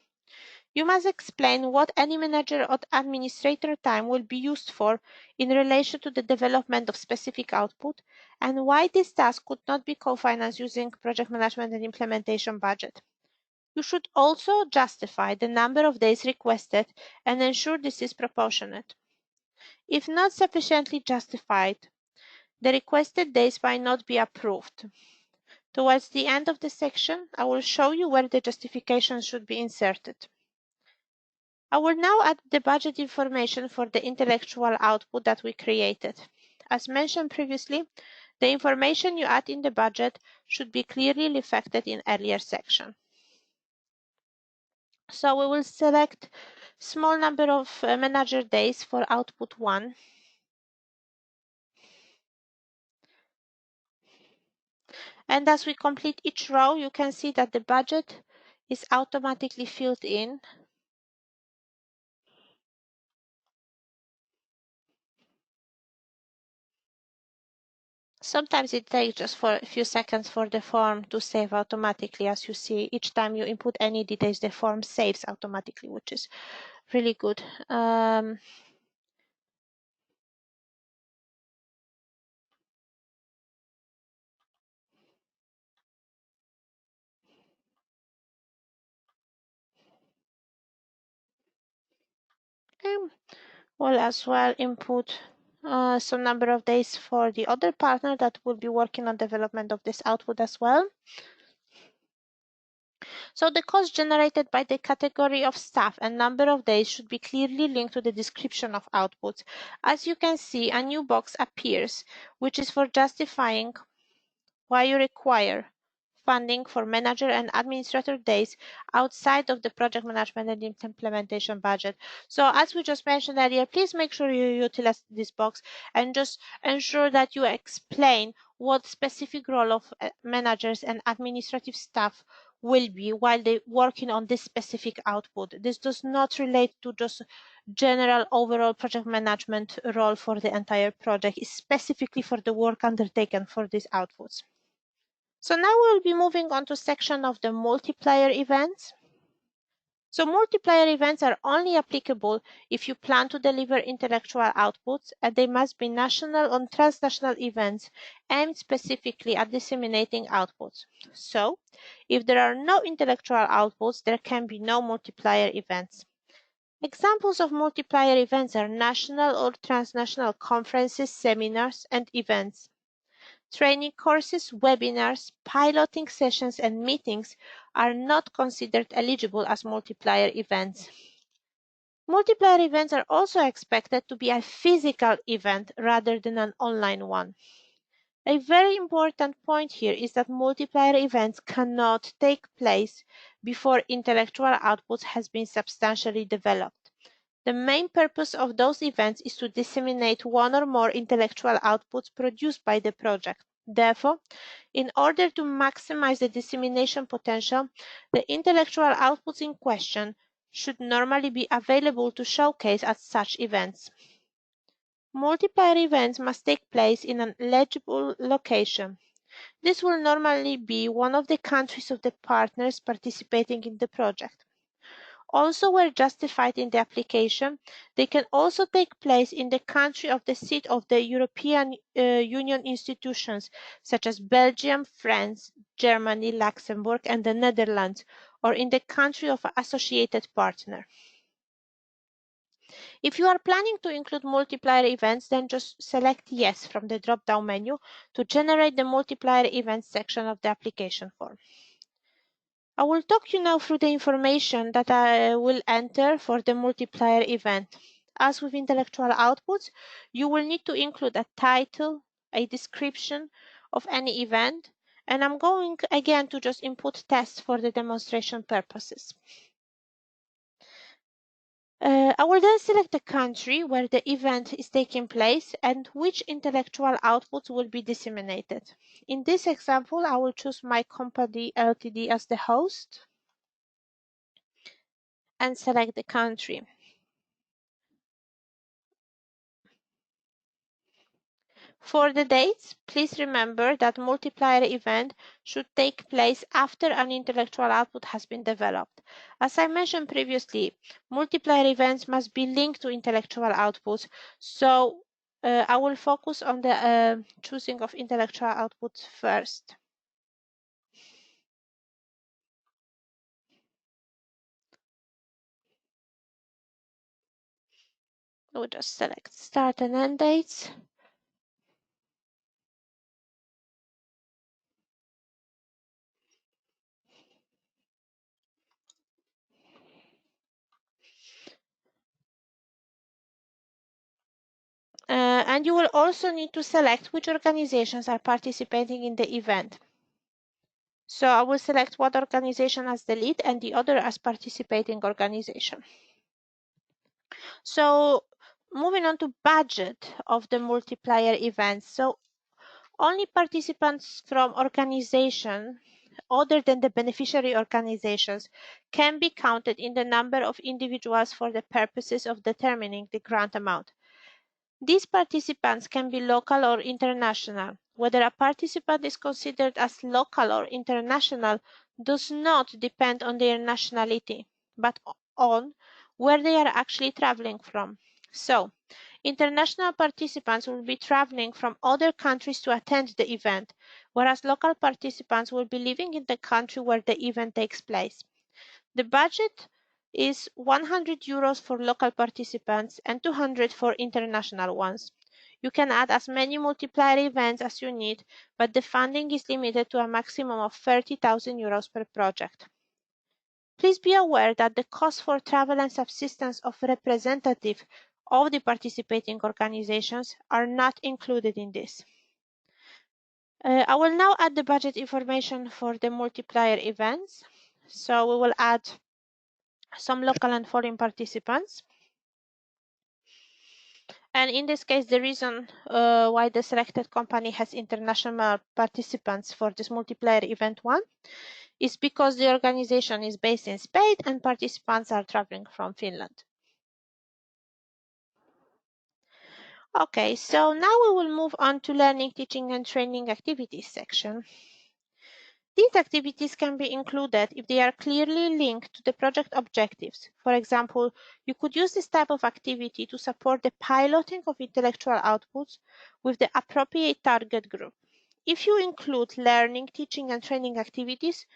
Speaker 1: You must explain what any manager or administrator time will be used for in relation to the development of specific output and why this task could not be co-financed using project management and implementation budget. You should also justify the number of days requested and ensure this is proportionate. If not sufficiently justified, the requested days might not be approved. Towards the end of the section, I will show you where the justification should be inserted. I will now add the budget information for the intellectual output that we created. As mentioned previously, the information you add in the budget should be clearly reflected in earlier section. So we will select small number of manager days for output 1. And as we complete each row, you can see that the budget is automatically filled in. Sometimes it takes just for a few seconds for the form to save automatically. As you see, each time you input any details, the form saves automatically, which is really good. We'll as well input some number of days for the other partner that will be working on development of this output as well. So the cost generated by the category of staff and number of days should be clearly linked to the description of outputs. As you can see, a new box appears, which is for justifying why you require funding for manager and administrator days outside of the project management and implementation budget. So as we just mentioned earlier, please make sure you utilize this box and just ensure that you explain what specific role of managers and administrative staff will be while they're working on this specific output. This does not relate to just general overall project management role for the entire project. It's specifically for the work undertaken for these outputs. So now we'll be moving on to section of the multiplier events. So multiplier events are only applicable if you plan to deliver intellectual outputs, and they must be national or transnational events aimed specifically at disseminating outputs. So if there are no intellectual outputs, there can be no multiplier events. Examples of multiplier events are national or transnational conferences, seminars, and events. Training courses, webinars, piloting sessions, and meetings are not considered eligible as multiplier events. Multiplier events are also expected to be a physical event rather than an online one. A very important point here is that multiplier events cannot take place before intellectual outputs has been substantially developed. The main purpose of those events is to disseminate one or more intellectual outputs produced by the project. Therefore, in order to maximize the dissemination potential, the intellectual outputs in question should normally be available to showcase at such events. Multiplier events must take place in an legible location. This will normally be one of the countries of the partners participating in the project. Also, where justified in the application, they can also take place in the country of the seat of the European Union institutions, such as Belgium, France, Germany, Luxembourg, and the Netherlands, or in the country of an associated partner. If you are planning to include multiplier events, then just select Yes from the drop-down menu to generate the multiplier events section of the application form. I will talk you now through the information that I will enter for the multiplier event. As with intellectual outputs, you will need to include a title, a description of any event, and I'm going again to just input tests for the demonstration purposes. I will then select the country where the event is taking place and which intellectual outputs will be disseminated. In this example, I will choose my company Ltd as the host and select the country. For the dates, please remember that multiplier event should take place after an intellectual output has been developed. As I mentioned previously, multiplier events must be linked to intellectual outputs, so I will focus on the choosing of intellectual outputs first. We'll just select start and end dates. And you will also need to select which organizations are participating in the event. So I will select one organization as the lead and the other as participating organization. So moving on to budget of the multiplier events. So only participants from organization other than the beneficiary organizations can be counted in the number of individuals for the purposes of determining the grant amount. These participants can be local or international. Whether a participant is considered as local or international does not depend on their nationality, but on where they are actually traveling from. So, international participants will be traveling from other countries to attend the event, whereas local participants will be living in the country where the event takes place. The budget is 100 euros for local participants and 200 for international ones. You can add as many multiplier events as you need, but the funding is limited to a maximum of 30,000 euros per project. Please be aware that the cost for travel and subsistence of representatives of the participating organizations are not included in this. I will now add the budget information for the multiplier events. So we will add some local and foreign participants. And in this case, the reason why the selected company has international participants for this multiplier event one is because the organization is based in Spain and participants are traveling from Finland. Okay, so now we will move on to learning, teaching and training activities section. These activities can be included if they are clearly linked to the project objectives. For example, you could use this type of activity to support the piloting of intellectual outputs with the appropriate target group. If you include learning, teaching, and training activities,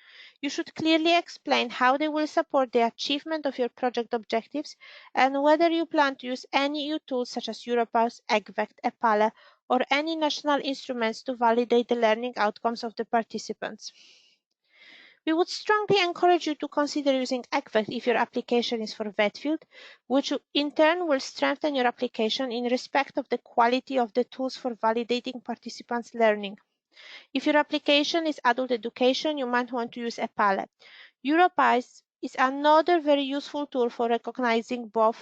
Speaker 1: you should clearly explain how they will support the achievement of your project objectives and whether you plan to use any EU tools such as Europass, EGVECT, EPALE, or any national instruments to validate the learning outcomes of the participants. We would strongly encourage you to consider using EGVECT if your application is for vet field, which in turn will strengthen your application in respect of the quality of the tools for validating participants' learning. If your application is adult education, you might want to use EPALE. Europass is another very useful tool for recognizing both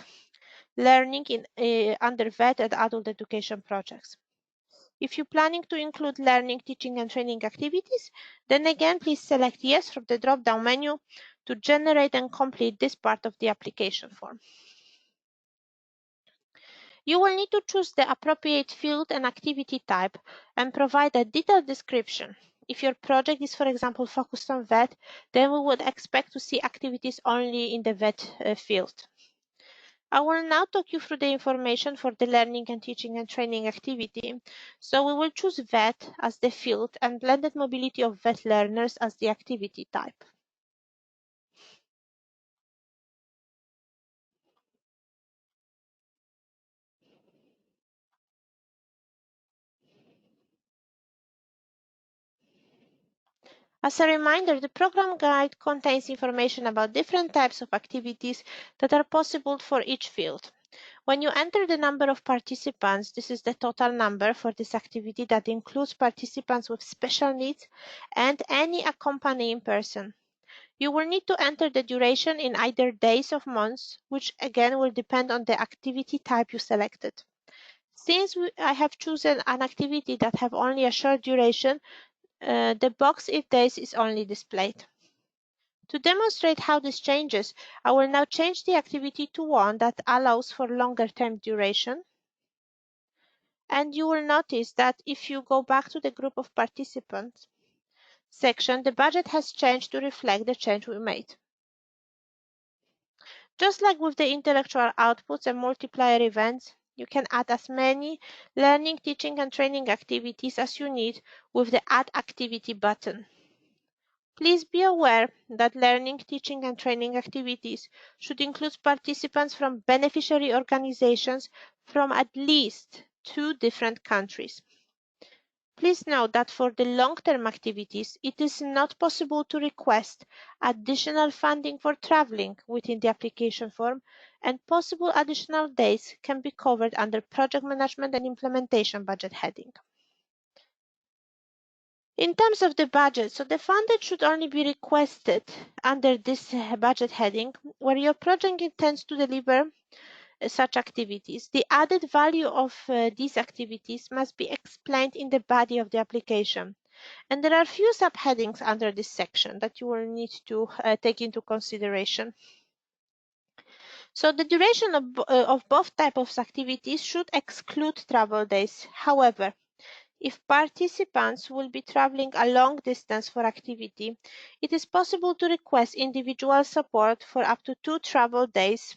Speaker 1: learning in under vet and adult education projects. If you're planning to include learning, teaching, and training activities, then again, please select Yes from the drop-down menu to generate and complete this part of the application form. You will need to choose the appropriate field and activity type and provide a detailed description. If your project is, for example, focused on vet, then we would expect to see activities only in the vet field. I will now talk you through the information for the learning and teaching and training activity. So we will choose vet as the field and blended mobility of vet learners as the activity type. As a reminder, the program guide contains information about different types of activities that are possible for each field. When you enter the number of participants, this is the total number for this activity that includes participants with special needs and any accompanying person. You will need to enter the duration in either days or months, which again will depend on the activity type you selected. Since I have chosen an activity that have only a short duration, the box if days is only displayed. To demonstrate how this changes, I will now change the activity to one that allows for longer term duration. And you will notice that if you go back to the group of participants section, the budget has changed to reflect the change we made. Just like with the intellectual outputs and multiplier events, you can add as many learning, teaching, and training activities as you need with the Add Activity button. Please be aware that learning, teaching, and training activities should include participants from beneficiary organizations from at least 2 different countries. Please note that for the long-term activities, it is not possible to request additional funding for traveling within the application form, and possible additional days can be covered under Project Management and Implementation budget heading. In terms of the budget, so the funding should only be requested under this budget heading where your project intends to deliver such activities. The added value of these activities must be explained in the body of the application. And there are few subheadings under this section that you will need to take into consideration. So the duration of both types of activities should exclude travel days. However, if participants will be traveling a long distance for activity, it is possible to request individual support for up to 2 travel days.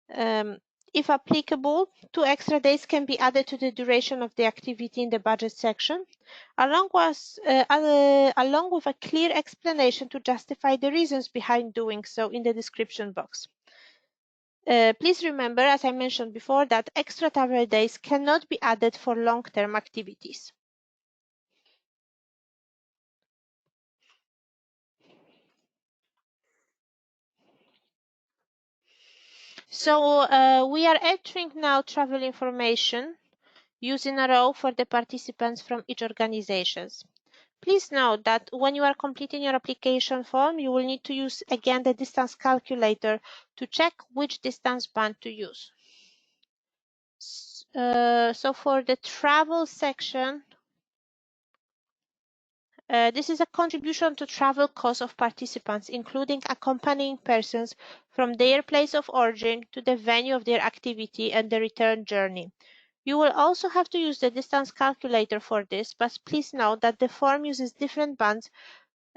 Speaker 1: If applicable, 2 extra days can be added to the duration of the activity in the budget section, along with a clear explanation to justify the reasons behind doing so in the description box. Please remember, as I mentioned before, that extra travel days cannot be added for long-term activities. So we are entering now travel information using a row for the participants from each organization. Please note that when you are completing your application form, you will need to use again the distance calculator to check which distance band to use. So for the travel section, this is a contribution to travel costs of participants, including accompanying persons from their place of origin to the venue of their activity and the return journey. You will also have to use the distance calculator for this, but please note that the form uses different bands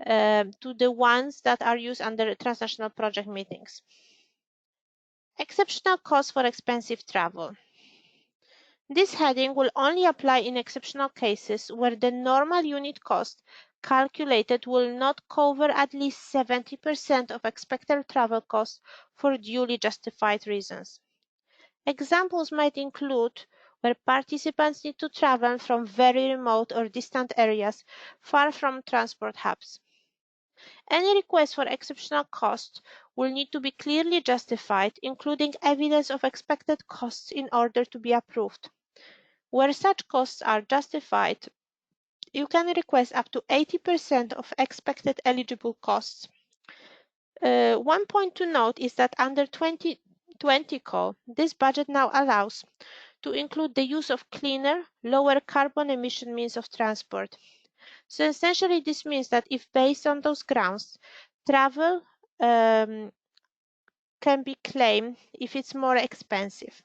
Speaker 1: to the ones that are used under transnational project meetings. Exceptional costs for expensive travel. This heading will only apply in exceptional cases where the normal unit cost calculated will not cover at least 70% of expected travel costs for duly justified reasons. Examples might include where participants need to travel from very remote or distant areas far from transport hubs. Any request for exceptional costs will need to be clearly justified, including evidence of expected costs in order to be approved. Where such costs are justified, you can request up to 80% of expected eligible costs. One point to note is that under 2020 call, this budget now allows to include the use of cleaner, lower carbon emission means of transport. So essentially this means that if based on those grounds, travel can be claimed if it's more expensive.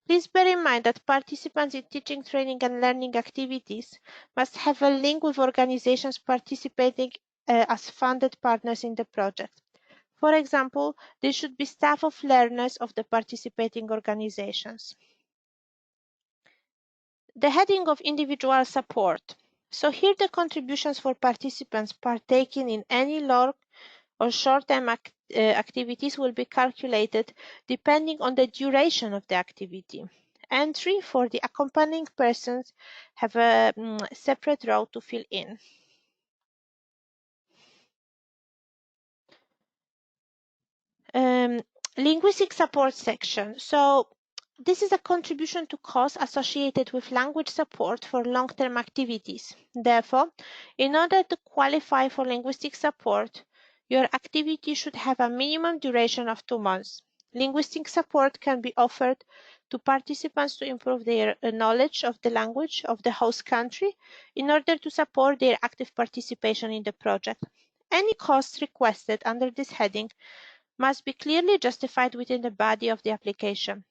Speaker 1: Please bear in mind that participants in teaching, training, and learning activities must have a link with organizations participating as funded partners in the project. For example, they should be staff of learners of the participating organizations. The heading of individual support. So here the contributions for participants partaking in any long or short-term activities will be calculated depending on the duration of the activity. Entry for the accompanying persons have a separate row to fill in. Um, Linguistic support section. So this is a contribution to costs associated with language support for long-term activities. Therefore, in order to qualify for linguistic support, your activity should have a minimum duration of 2 months. Linguistic support can be offered to participants to improve their knowledge of the language of the host country in order to support their active participation in the project. Any costs requested under this heading must be clearly justified within the body of the application.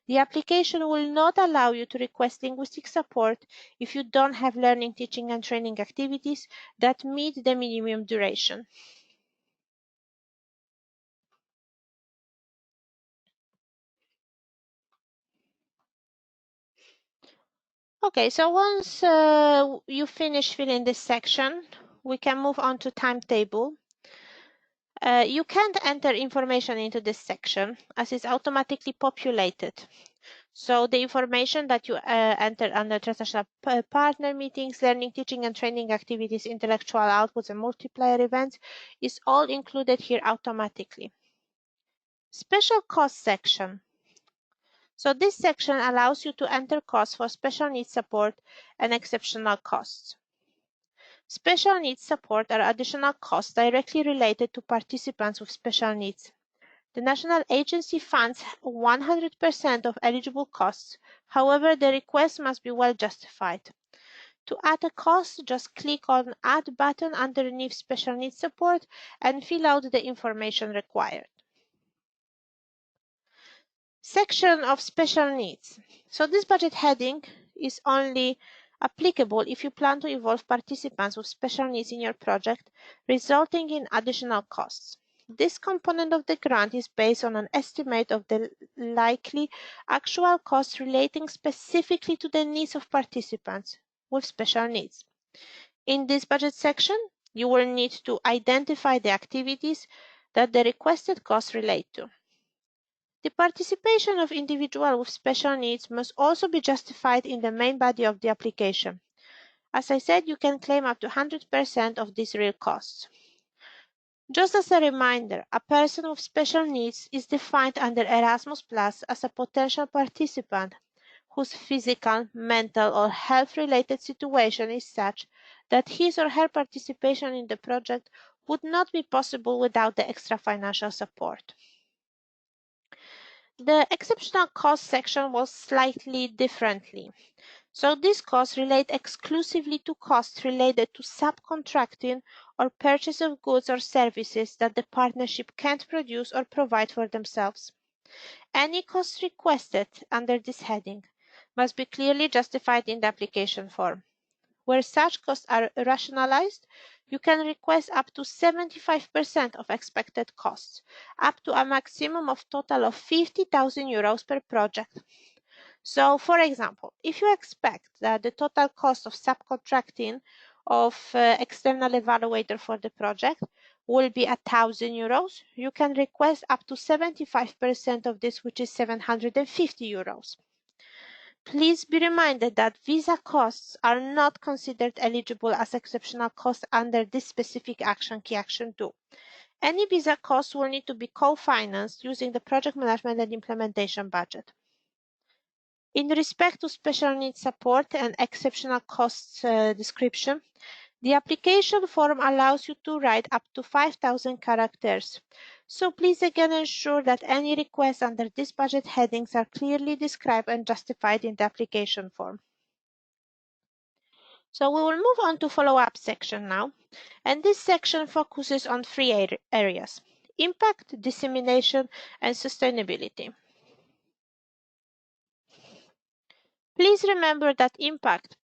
Speaker 1: The application will not allow you to request linguistic support if you don't have learning, teaching, and training activities that meet the minimum duration. Okay, so once you finish filling this section, we can move on to timetable. You can't enter information into this section as it's automatically populated. So the information that you enter under transnational partner meetings, learning, teaching, and training activities, intellectual outputs, and multiplier events is all included here automatically. Special cost section. So this section allows you to enter costs for special needs support and exceptional costs. Special needs support are additional costs directly related to participants with special needs. The national agency funds 100% of eligible costs. However, the request must be well justified. To add a cost, just click on Add button underneath Special Needs Support and fill out the information required. Section of Special Needs. So this budget heading is only applicable if you plan to involve participants with special needs in your project, resulting in additional costs. This component of the grant is based on an estimate of the likely actual costs relating specifically to the needs of participants with special needs. In this budget section, you will need to identify the activities that the requested costs relate to. The participation of individuals with special needs must also be justified in the main body of the application. As I said, you can claim up to 100% of these real costs. Just as a reminder, a person with special needs is defined under Erasmus Plus as a potential participant whose physical, mental, or health-related situation is such that his or her participation in the project would not be possible without the extra financial support. The exceptional cost section was slightly differently. So these costs relate exclusively to costs related to subcontracting or purchase of goods or services that the partnership can't produce or provide for themselves. Any costs requested under this heading must be clearly justified in the application form. Where such costs are rationalized, you can request up to 75% of expected costs, up to a maximum of total of €50,000 per project. So, for example, if you expect that the total cost of subcontracting of external evaluator for the project will be €1,000, you can request up to 75% of this, which is €750. Please be reminded that visa costs are not considered eligible as exceptional costs under this specific action, Key Action 2. Any visa costs will need to be co-financed using the project management and implementation budget. In respect to special needs support and exceptional costs description, the application form allows you to write up to 5,000 characters. So please again ensure that any requests under these budget headings are clearly described and justified in the application form. So we will move on to follow-up section now. And this section focuses on three areas: impact, dissemination, and sustainability. Please remember that impact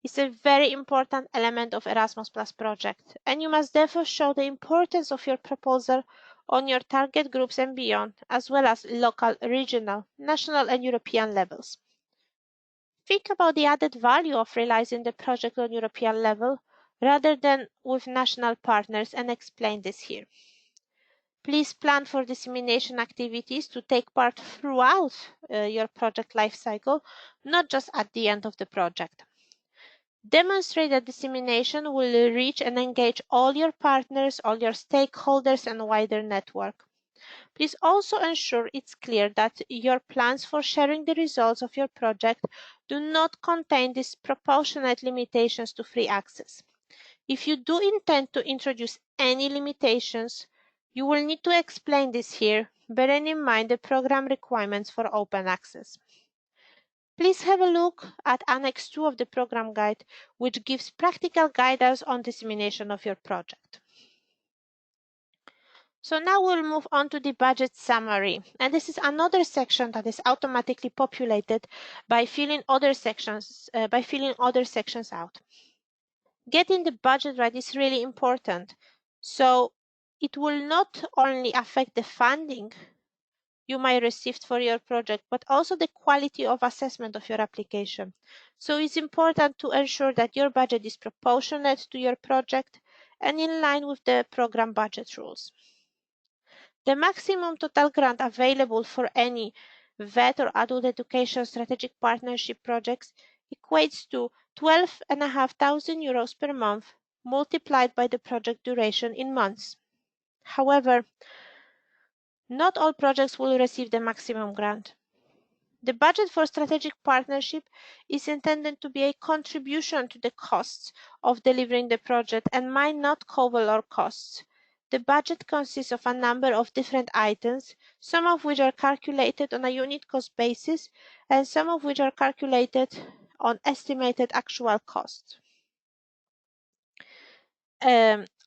Speaker 1: is a very important element of Erasmus Plus project, and you must therefore show the importance of your proposal on your target groups and beyond, as well as local, regional, national, and European levels. Think about the added value of realizing the project on European level rather than with national partners and explain this here. Please plan for dissemination activities to take part throughout your project lifecycle, not just at the end of the project. Demonstrate that dissemination will reach and engage all your partners, all your stakeholders, and wider network. Please also ensure it's clear that your plans for sharing the results of your project do not contain disproportionate limitations to free access. If you do intend to introduce any limitations, you will need to explain this here, bearing in mind the program requirements for open access. Please have a look at Annex 2 of the program guide, which gives practical guidance on dissemination of your project. So now we'll move on to the budget summary, and this is another section that is automatically populated by filling other sections out. Getting the budget right is really important. So it will not only affect the funding you might receive for your project, but also the quality of assessment of your application. So it's important to ensure that your budget is proportionate to your project and in line with the program budget rules. The maximum total grant available for any VET or adult education strategic partnership projects equates to €12,500 per month multiplied by the project duration in months. However, not all projects will receive the maximum grant. The budget for strategic partnership is intended to be a contribution to the costs of delivering the project and might not cover all costs. The budget consists of a number of different items, some of which are calculated on a unit cost basis and some of which are calculated on estimated actual costs.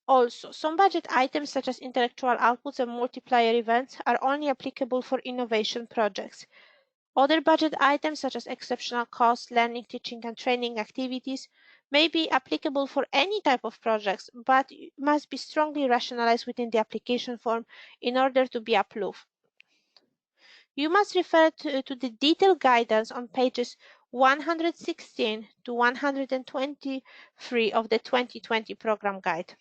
Speaker 1: Also, some budget items such as intellectual outputs and multiplier events are only applicable for innovation projects. Other budget items such as exceptional costs, learning, teaching and training activities may be applicable for any type of projects, but must be strongly rationalized within the application form in order to be approved. You must refer to the detailed guidance on pages 116 to 123 of the 2020 program guide.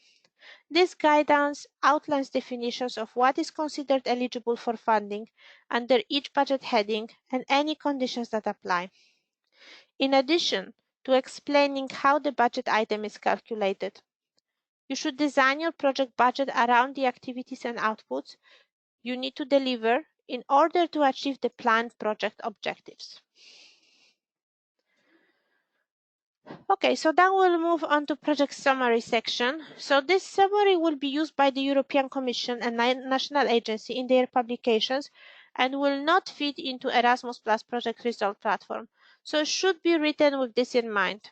Speaker 1: This guidance outlines definitions of what is considered eligible for funding under each budget heading and any conditions that apply. In addition to explaining how the budget item is calculated, you should design your project budget around the activities and outputs you need to deliver in order to achieve the planned project objectives. Okay, so then we'll move on to project summary section. So this summary will be used by the European Commission and national agency in their publications and will not feed into Erasmus Plus project result platform. So it should be written with this in mind.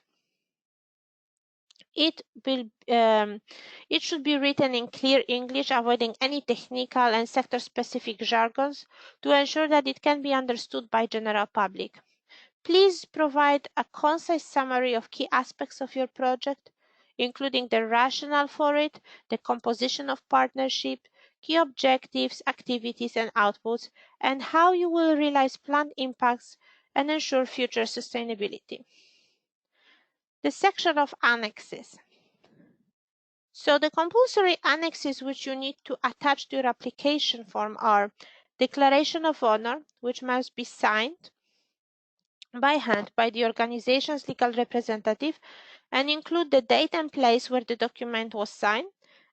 Speaker 1: It should be written in clear English, avoiding any technical and sector-specific jargons to ensure that it can be understood by general public. Please provide a concise summary of key aspects of your project, including the rationale for it, the composition of partnership, key objectives, activities, and outputs, and how you will realize planned impacts and ensure future sustainability. The section of annexes. So the compulsory annexes which you need to attach to your application form are Declaration of Honor, which must be signed by hand by the organization's legal representative and include the date and place where the document was signed,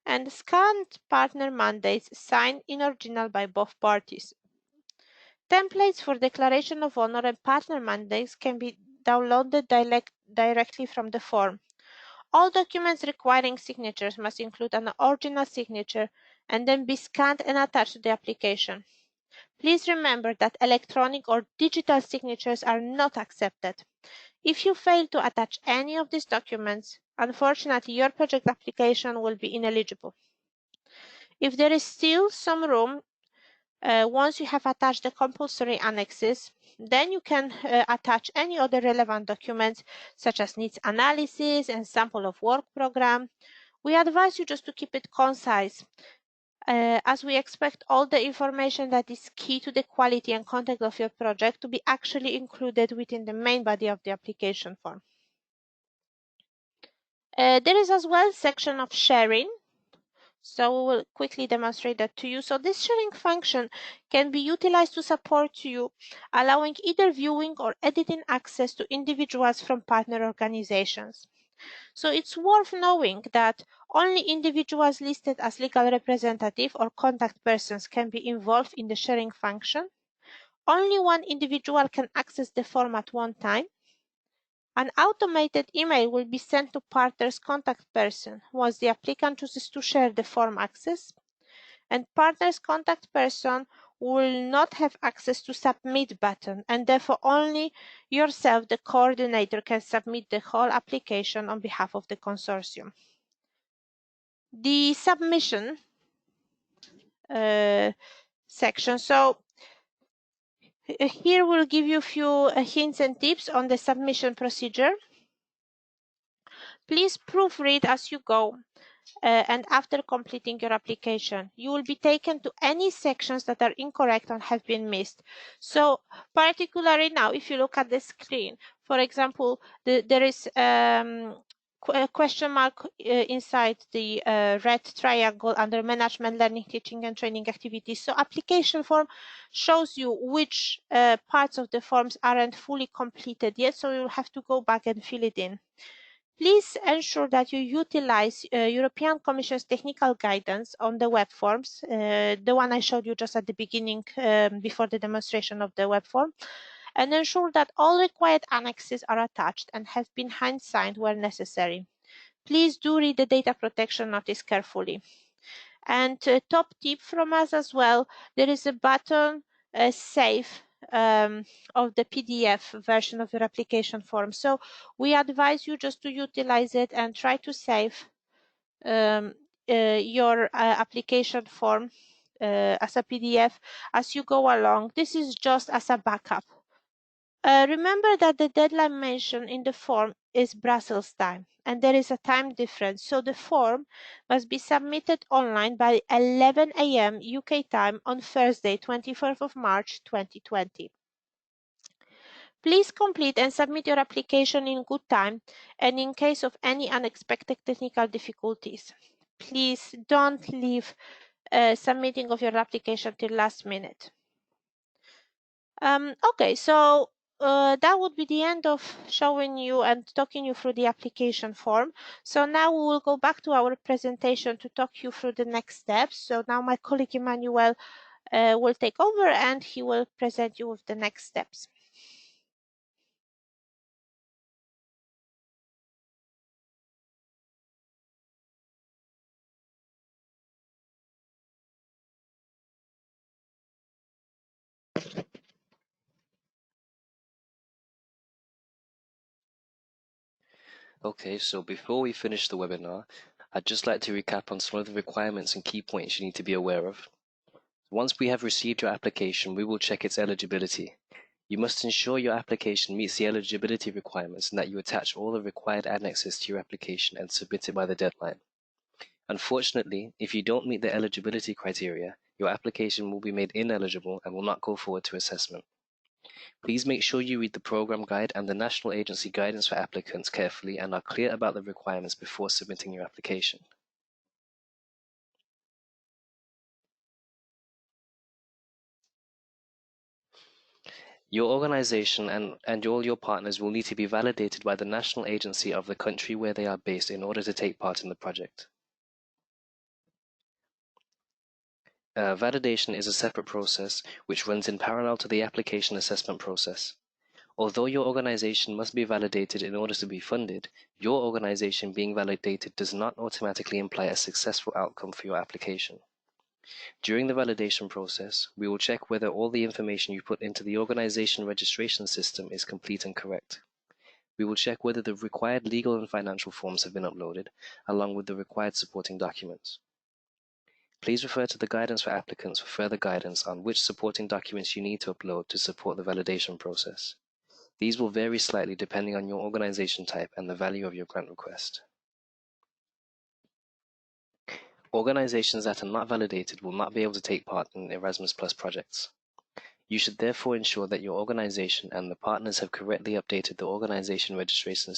Speaker 1: and scanned partner mandates signed in original by both parties. Templates for Declaration of Honor and partner mandates can be downloaded directly from the form. All documents requiring signatures must include an original signature and then be scanned and attached to the application. Please remember that electronic or digital signatures are not accepted. If you fail to attach any of these documents, unfortunately, your project application will be ineligible. If there is still some room, once you have attached the compulsory annexes, then you can attach any other relevant documents such as needs analysis and sample of work program. We advise you just to keep it concise, as we expect all the information that is key to the quality and content of your project to be actually included within the main body of the application form. There is as well a section of sharing. So we will quickly demonstrate that to you. So this sharing function can be utilized to support you, allowing either viewing or editing access to individuals from partner organizations. So it's worth knowing that only individuals listed as legal representative or contact persons can be involved in the sharing function. Only one individual can access the form at one time. An automated email will be sent to partner's contact person once the applicant chooses to share the form access, and partner's contact person will not have access to submit button, and therefore only yourself, the coordinator, can submit the whole application on behalf of the consortium. The submission section. So here we'll give you a few hints and tips on the submission procedure. Please proofread as you go. And after completing your application, you will be taken to any sections that are incorrect and have been missed. So particularly now, if you look at the screen, for example, there is a question mark inside the red triangle under management, learning, teaching and training activities. So application form shows you which parts of the forms aren't fully completed yet, so you'll have to go back and fill it in. Please ensure that you utilize European Commission's technical guidance on the web forms, the one I showed you just at the beginning before the demonstration of the web form, and ensure that all required annexes are attached and have been hand-signed where necessary. Please do read the data protection notice carefully. And top tip from us as well, there is a button save of the PDF version of your application form. So we advise you just to utilize it and try to save your application form as a PDF as you go along. This is just as a backup. Remember that the deadline mentioned in the form is Brussels time, and there is a time difference, so the form must be submitted online by 11 a.m. UK time on Thursday, 24th of March 2020. Please complete and submit your application in good time, and in case of any unexpected technical difficulties, please don't leave submitting of your application till last minute. Okay, so that would be the end of showing you and talking you through the application form. So now we will go back to our presentation to talk you through the next steps. So now my colleague Emmanuel will take over and he will present you with the next steps.
Speaker 2: Okay, so before we finish the webinar, I'd just like to recap on some of the requirements and key points you need to be aware of. Once we have received your application, we will check its eligibility. You must ensure your application meets the eligibility requirements and that you attach all the required annexes to your application and submit it by the deadline. Unfortunately, if you don't meet the eligibility criteria, your application will be made ineligible and will not go forward to assessment. Please make sure you read the program guide and the National Agency Guidance for Applicants carefully and are clear about the requirements before submitting your application. Your organization and all your partners will need to be validated by the national agency of the country where they are based in order to take part in the project. Validation is a separate process which runs in parallel to the application assessment process. Although your organization must be validated in order to be funded, your organization being validated does not automatically imply a successful outcome for your application. During the validation process, we will check whether all the information you put into the organization registration system is complete and correct. We will check whether the required legal and financial forms have been uploaded, along with the required supporting documents. Please refer to the guidance for applicants for further guidance on which supporting documents you need to upload to support the validation process. These will vary slightly depending on your organization type and the value of your grant request. Organizations that are not validated will not be able to take part in Erasmus Plus projects. You should therefore ensure that your organization and the partners have correctly updated the organization registration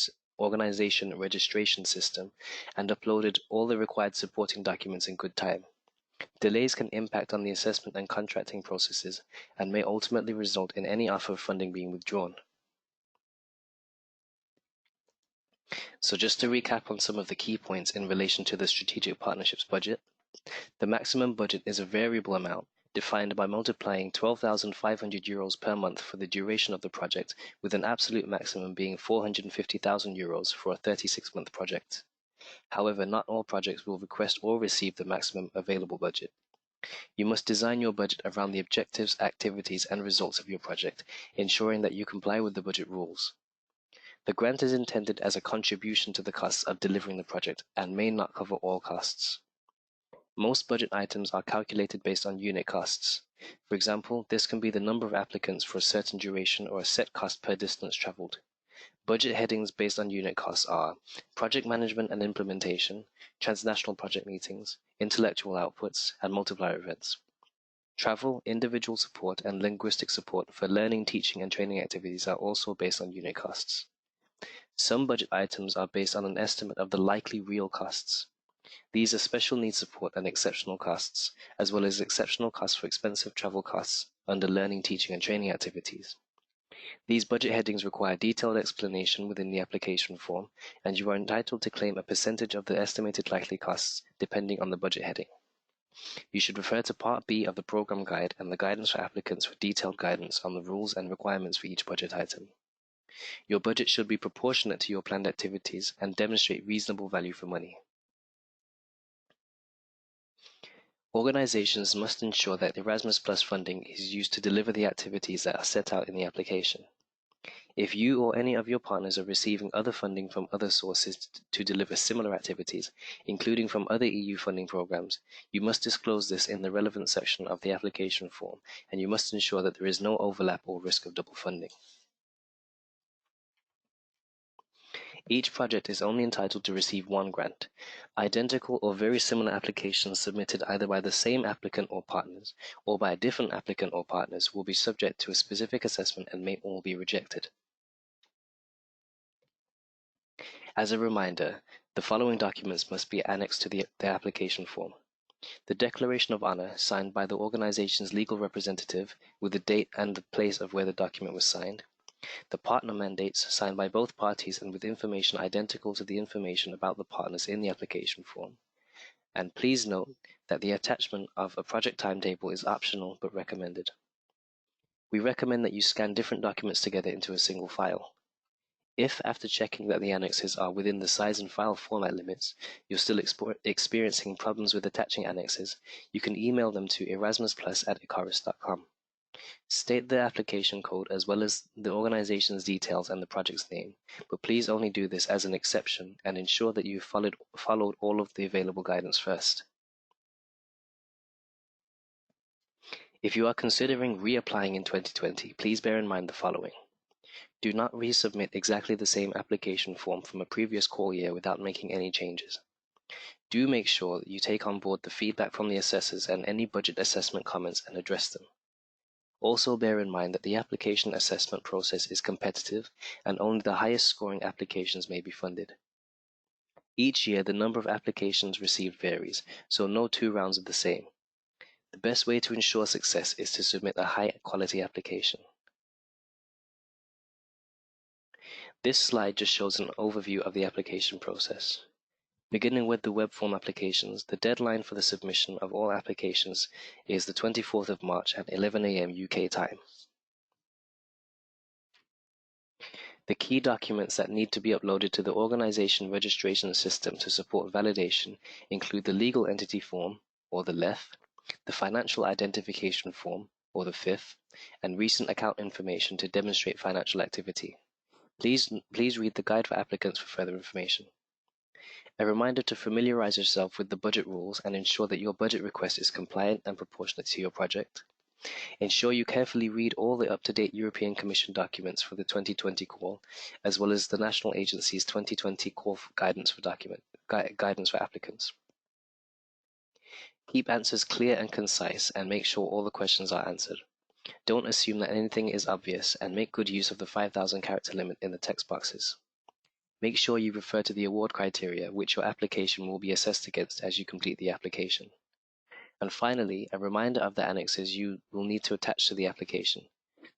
Speaker 2: system and uploaded all the required supporting documents in good time. Delays can impact on the assessment and contracting processes and may ultimately result in any offer of funding being withdrawn. So just to recap on some of the key points in relation to the Strategic Partnerships budget, the maximum budget is a variable amount defined by multiplying €12,500 per month for the duration of the project, with an absolute maximum being €450,000 for a 36-month project. However, not all projects will request or receive the maximum available budget. You must design your budget around the objectives, activities, and results of your project, ensuring that you comply with the budget rules. The grant is intended as a contribution to the costs of delivering the project and may not cover all costs. Most budget items are calculated based on unit costs. For example, this can be the number of applicants for a certain duration or a set cost per distance traveled. Budget headings based on unit costs are project management and implementation, transnational project meetings, intellectual outputs, and multiplier events. Travel, individual support, and linguistic support for learning, teaching, and training activities are also based on unit costs. Some budget items are based on an estimate of the likely real costs. These are special needs support and exceptional costs, as well as exceptional costs for expensive travel costs under learning, teaching, and training activities. These budget headings require detailed explanation within the application form, and you are entitled to claim a percentage of the estimated likely costs depending on the budget heading. You should refer to Part B of the program guide and the guidance for applicants for detailed guidance on the rules and requirements for each budget item. Your budget should be proportionate to your planned activities and demonstrate reasonable value for money. Organizations must ensure that Erasmus Plus funding is used to deliver the activities that are set out in the application. If you or any of your partners are receiving other funding from other sources to deliver similar activities, including from other EU funding programs, you must disclose this in the relevant section of the application form, and you must ensure that there is no overlap or risk of double funding. Each project is only entitled to receive one grant. Identical or very similar applications submitted either by the same applicant or partners, or by a different applicant or partners, will be subject to a specific assessment and may all be rejected. As a reminder, the following documents must be annexed to the application form. The Declaration of Honor, signed by the organization's legal representative, with the date and the place of where the document was signed. The partner mandates, signed by both parties and with information identical to the information about the partners in the application form. And please note that the attachment of a project timetable is optional but recommended. We recommend that you scan different documents together into a single file. If, after checking that the annexes are within the size and file format limits, you're still experiencing problems with attaching annexes, you can email them to erasmusplus@icarus.com. State the application code as well as the organization's details and the project's name, but please only do this as an exception and ensure that you've followed all of the available guidance first. If you are considering reapplying in 2020, please bear in mind the following. Do not resubmit exactly the same application form from a previous call year without making any changes. Do make sure that you take on board the feedback from the assessors and any budget assessment comments and address them. Also bear in mind that the application assessment process is competitive and only the highest scoring applications may be funded. Each year, the number of applications received varies, so no 2 rounds are the same. The best way to ensure success is to submit a high-quality application. This slide just shows an overview of the application process. Beginning with the webForm applications, the deadline for the submission of all applications is the 24th of March at 11 a.m. UK time. The key documents that need to be uploaded to the organization registration system to support validation include the legal entity form, or the LEF, the financial identification form, or the FIF, and recent account information to demonstrate financial activity. Please read the guide for applicants for further information. A reminder to familiarize yourself with the budget rules and ensure that your budget request is compliant and proportionate to your project. Ensure you carefully read all the up-to-date European Commission documents for the 2020 call, as well as the national agency's 2020 call for guidance for applicants. Keep answers clear and concise and make sure all the questions are answered. Don't assume that anything is obvious and make good use of the 5,000 character limit in the text boxes. Make sure you refer to the award criteria which your application will be assessed against as you complete the application. And finally, a reminder of the annexes you will need to attach to the application: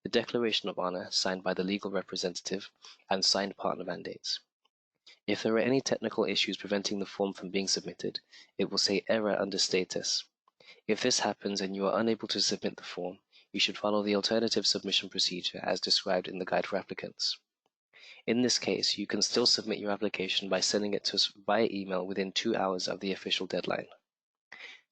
Speaker 2: the Declaration of Honor signed by the legal representative and signed partner mandates. If there are any technical issues preventing the form from being submitted, it will say error under status. If this happens and you are unable to submit the form, you should follow the alternative submission procedure as described in the Guide for Applicants. In this case, you can still submit your application by sending it to us via email within 2 hours of the official deadline.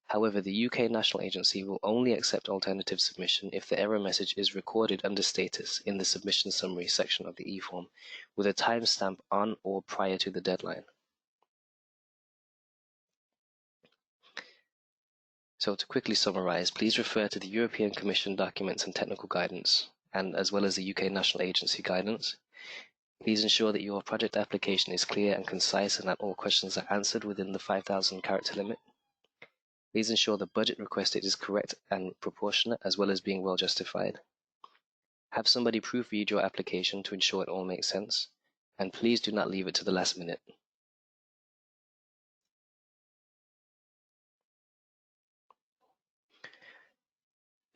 Speaker 2: However, the UK National Agency will only accept alternative submission if the error message is recorded under status in the submission summary section of the e-form with a timestamp on or prior to the deadline. So to quickly summarize, please refer to the European Commission documents and technical guidance, and as well as the UK National Agency guidance. Please ensure that your project application is clear and concise and that all questions are answered within the 5,000 character limit. Please ensure the budget requested is correct and proportionate, as well as being well justified. Have somebody proofread your application to ensure it all makes sense, and please do not leave it to the last minute.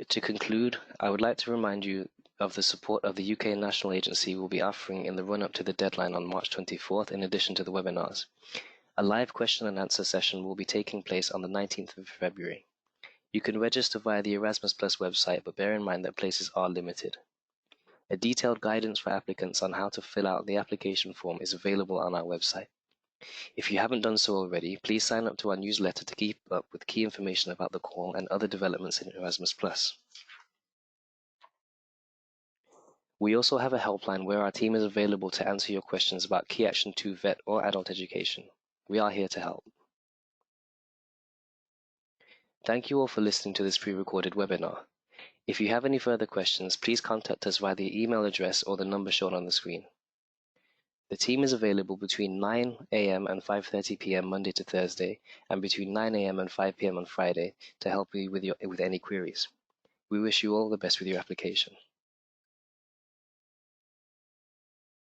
Speaker 2: To conclude, I would like to remind you of the support of the UK National Agency will be offering in the run-up to the deadline on March 24th in addition to the webinars. A live question and answer session will be taking place on the 19th of February. You can register via the Erasmus Plus website, but bear in mind that places are limited. A detailed guidance for applicants on how to fill out the application form is available on our website. If you haven't done so already, please sign up to our newsletter to keep up with key information about the call and other developments in Erasmus Plus. We also have a helpline where our team is available to answer your questions about Key Action 2 VET or adult education. We are here to help. Thank you all for listening to this pre-recorded webinar. If you have any further questions, please contact us via the email address or the number shown on the screen. The team is available between 9 a.m. and 5:30 p.m. Monday to Thursday, and between 9 a.m. and 5 p.m. on Friday to help you with any queries. We wish you all the best with your application.